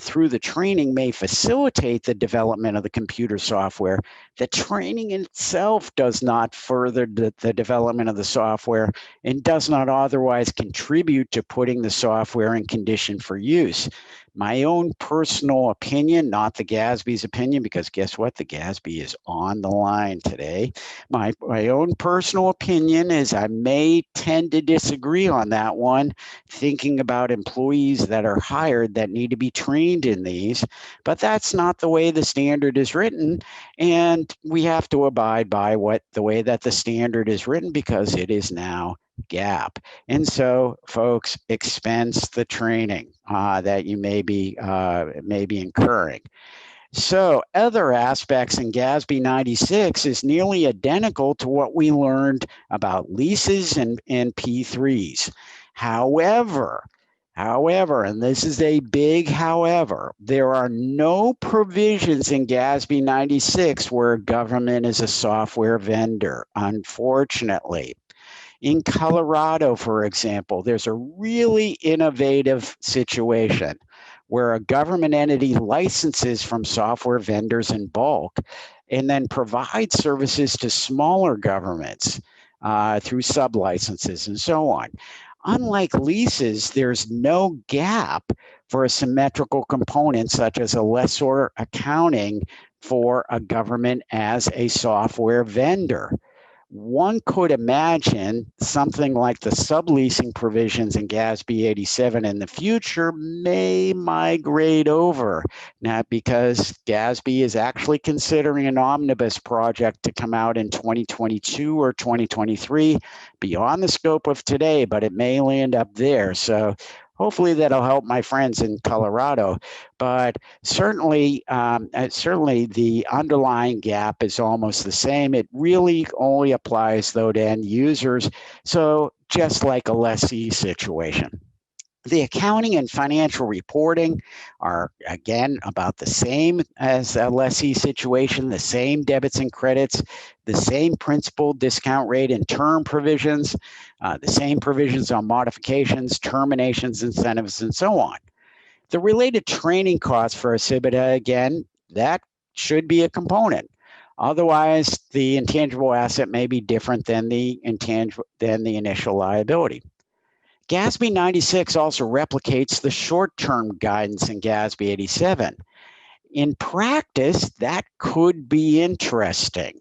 through the training may facilitate the development of the computer software, the training itself does not further the development of the software and does not otherwise contribute to putting the software in condition for use. My own personal opinion, not the GASB's opinion, because guess what? The GASB is on the line today. My own personal opinion is I may tend to disagree on that one, thinking about employees that are hired that need to be trained in these, but that's not the way the standard is written, and we have to abide by the way that the standard is written because it is now gap. And so, folks, expense the training that you may be incurring. So other aspects in GASB 96 is nearly identical to what we learned about leases and P3s. However, and this is a big however, there are no provisions in GASB 96 where government is a software vendor, unfortunately. In Colorado, for example, there's a really innovative situation where a government entity licenses from software vendors in bulk and then provides services to smaller governments through sublicenses and so on. Unlike leases, there's no gap for a symmetrical component such as a lessor accounting for a government as a software vendor. One could imagine something like the subleasing provisions in GASB 87 in the future may migrate over. Now, because GASB is actually considering an omnibus project to come out in 2022 or 2023, beyond the scope of today, but it may land up there. So hopefully that'll help my friends in Colorado, but certainly the underlying gap is almost the same. It really only applies though to end users. So just like a lessee situation. The accounting and financial reporting are, again, about the same as a lessee situation, the same debits and credits, the same principal, discount rate, and term provisions, the same provisions on modifications, terminations, incentives, and so on. The related training costs for a SBITA, again, that should be a component. Otherwise, the intangible asset may be different than the initial liability. GASB 96 also replicates the short-term guidance in GASB 87. In practice, that could be interesting.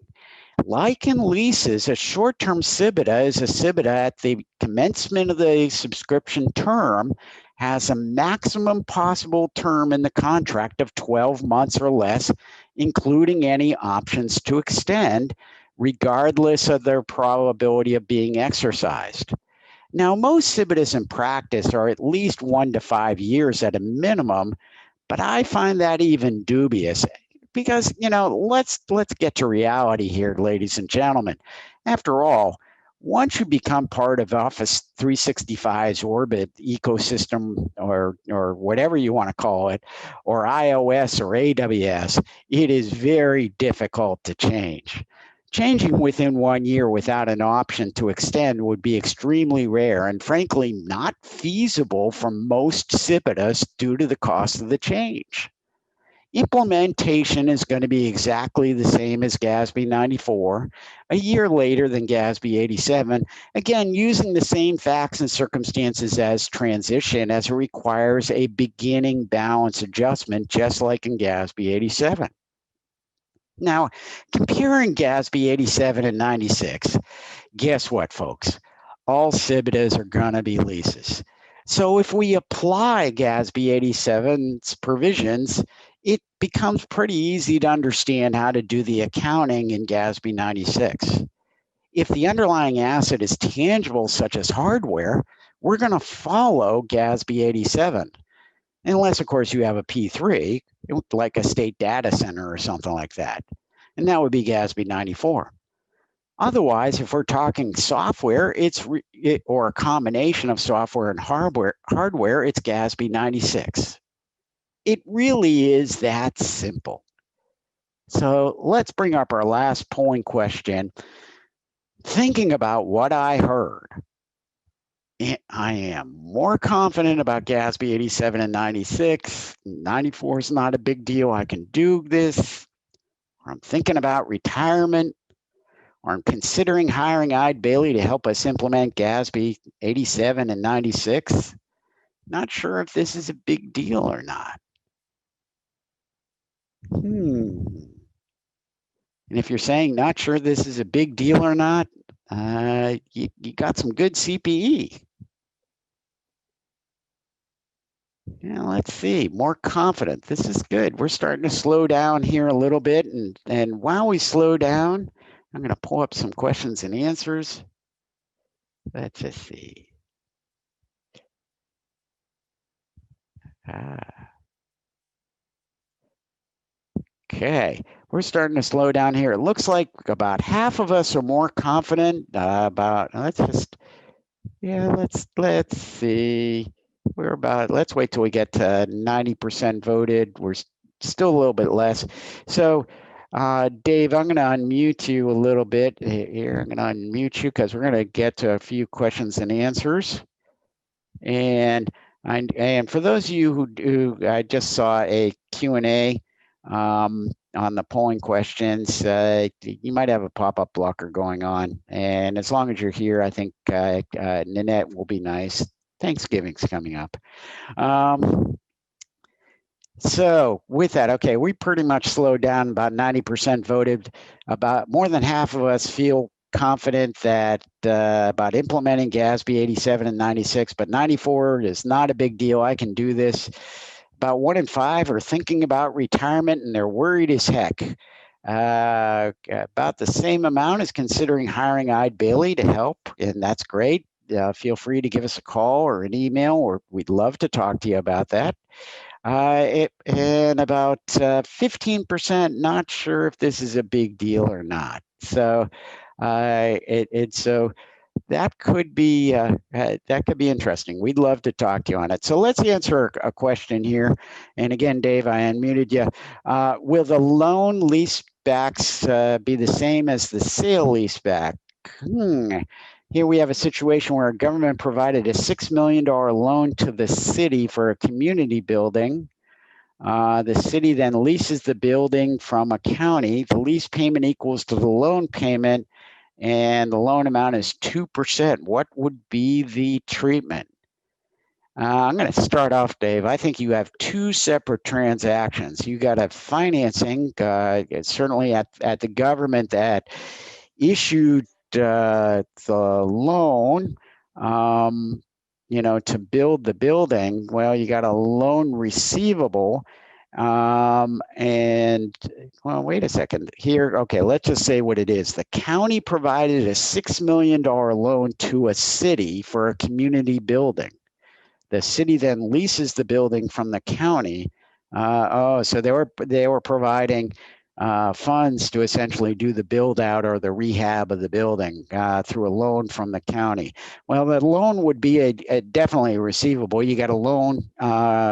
Like in leases, a short-term SBITA is a SBITA at the commencement of the subscription term, has a maximum possible term in the contract of 12 months or less, including any options to extend, regardless of their probability of being exercised. Now, most SBITAs in practice are at least 1 to 5 years at a minimum, but I find that even dubious because, let's get to reality here, ladies and gentlemen. After all, Once you become part of Office 365's Orbit ecosystem, or whatever you want to call it, or iOS or AWS, it is very difficult to change. Changing within 1 year without an option to extend would be extremely rare and frankly not feasible for most SBITAs due to the cost of the change. Implementation is going to be exactly the same as GASB 94, a year later than GASB 87, again, using the same facts and circumstances as transition, as it requires a beginning balance adjustment, just like in GASB 87. Now, comparing GASB 87 and 96, guess what, folks? All SBITAs are going to be leases. So if we apply GASB 87's provisions, it becomes pretty easy to understand how to do the accounting in GASB 96. If the underlying asset is tangible, such as hardware, we're going to follow GASB 87. Unless, of course, you have a P3, like a state data center or something like that. And that would be GASB 94. Otherwise, if we're talking software, or a combination of software and hardware, it's GASB 96. It really is that simple. So let's bring up our last polling question. Thinking about what I heard, I am more confident about GASB 87 and 96. 94 is not a big deal. I can do this. Or I'm thinking about retirement. Or I'm considering hiring Eide Bailey to help us implement GASB 87 and 96. Not sure if this is a big deal or not. And if you're saying not sure this is a big deal or not, you got some good CPE. Yeah, let's see, more confident. This is good. We're starting to slow down here a little bit. And while we slow down, I'm going to pull up some questions and answers. Let's just see. Okay, we're starting to slow down here. It looks like about half of us are more confident about, let's see. Let's wait till we get to 90% voted. We're still a little bit less. So Dave, I'm going to unmute you a little bit here. I'm going to unmute you because we're going to get to a few questions and answers. And for those of you who I just saw a Q&A on the polling questions, you might have a pop-up blocker going on. And as long as you're here, I think Nanette will be nice. Thanksgiving's coming up. So with that, okay, we pretty much slowed down. About 90% voted. About more than half of us feel confident that about implementing GASB 87 and 96, but 94 is not a big deal. I can do this. About 1 in 5 are thinking about retirement and they're worried as heck. About the same amount is considering hiring Eide Bailey to help, and that's great. Feel free to give us a call or an email, or we'd love to talk to you about that. And about 15% not sure if this is a big deal or not. So so that could be interesting. We'd love to talk to you on it. So let's answer a question here. And again, Dave, I unmuted you. Will the loan lease backs be the same as the sale lease back? Here we have a situation where a government provided a $6 million loan to the city for a community building. The city then leases the building from a county. The lease payment equals to the loan payment, and the loan amount is 2%. What would be the treatment? I'm going to start off, Dave. I think you have two separate transactions. You got a financing, certainly at the government that issued the loan, to build the building. Well, you got a loan receivable. And well, wait a second here. Okay, let's just say what it is. The county provided a $6 million loan to a city for a community building. The city then leases the building from the county. So they were providing funds to essentially do the build out or the rehab of the building through a loan from the county. Well, the loan would be a definitely receivable. You got a loan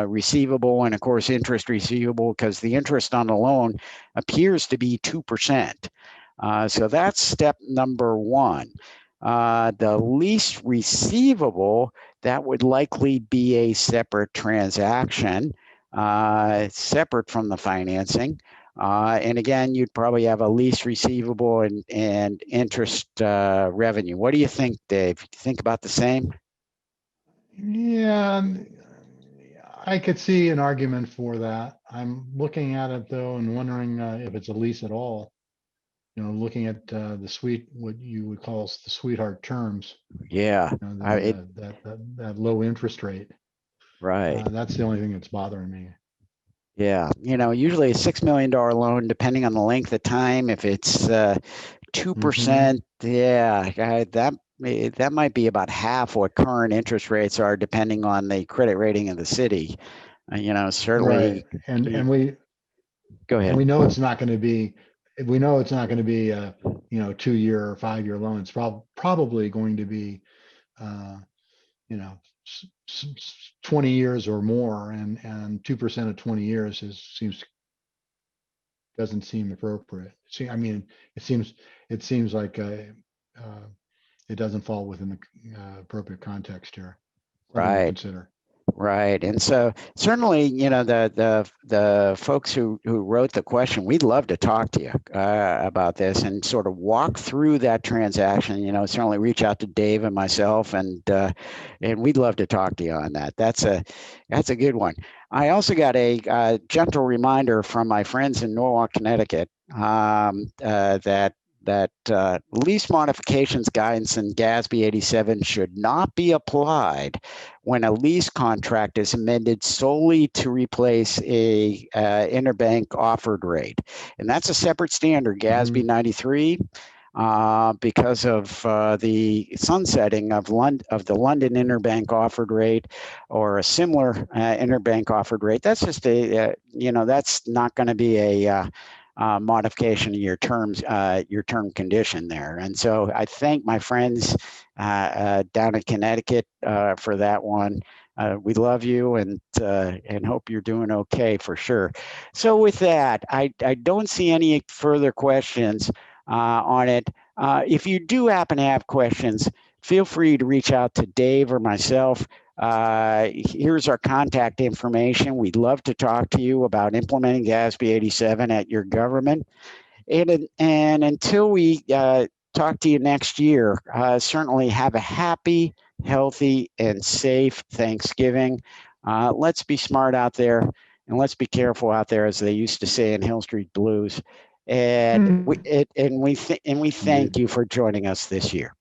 receivable and of course interest receivable because the interest on the loan appears to be 2%. So that's step number one. The lease receivable, that would likely be a separate transaction, separate from the financing. And again, you'd probably have a lease receivable and interest revenue. What do you think, Dave? You think about the same? Yeah, I could see an argument for that. I'm looking at it though and wondering if it's a lease at all. You know, looking at what you would call the sweetheart terms. Yeah, You know, that low interest rate. right. That's the only thing that's bothering me. Yeah, you know, usually a $6 million loan, depending on the length of time, if it's 2%, yeah, that might be about half what current interest rates are, depending on the credit rating of the city. You know, certainly. Right, and we Go ahead. and we know it's not going to be. We know it's not going to be a 2-year or 5-year loan. It's probably going to be, you know, 20 years or more, and 2% of 20 years doesn't seem appropriate. See, I mean, it seems like it doesn't fall within the appropriate context here. Something to Right. consider. Right, and so certainly, you know, the folks who wrote the question, we'd love to talk to you about this and sort of walk through that transaction. You know, certainly reach out to Dave and myself, and we'd love to talk to you on that. That's a good one. I also got a gentle reminder from my friends in Norwalk, Connecticut, that lease modifications guidance in GASB 87 should not be applied when a lease contract is amended solely to replace a interbank offered rate. And that's a separate standard, GASB 93, because of the sunsetting of the London interbank offered rate or a similar interbank offered rate. That's just that's not going to be a modification of your term condition there. And so I thank my friends down in Connecticut for that one. We love you and hope you're doing okay for sure. So with that, I don't see any further questions on it. If you do happen to have questions, feel free to reach out to Dave or myself. Here's our contact information. We'd love to talk to you about implementing GASB 87 at your government. And until we talk to you next year, certainly have a happy, healthy, and safe Thanksgiving. Let's be smart out there, and let's be careful out there, as they used to say in Hill Street Blues. And we thank you for joining us this year.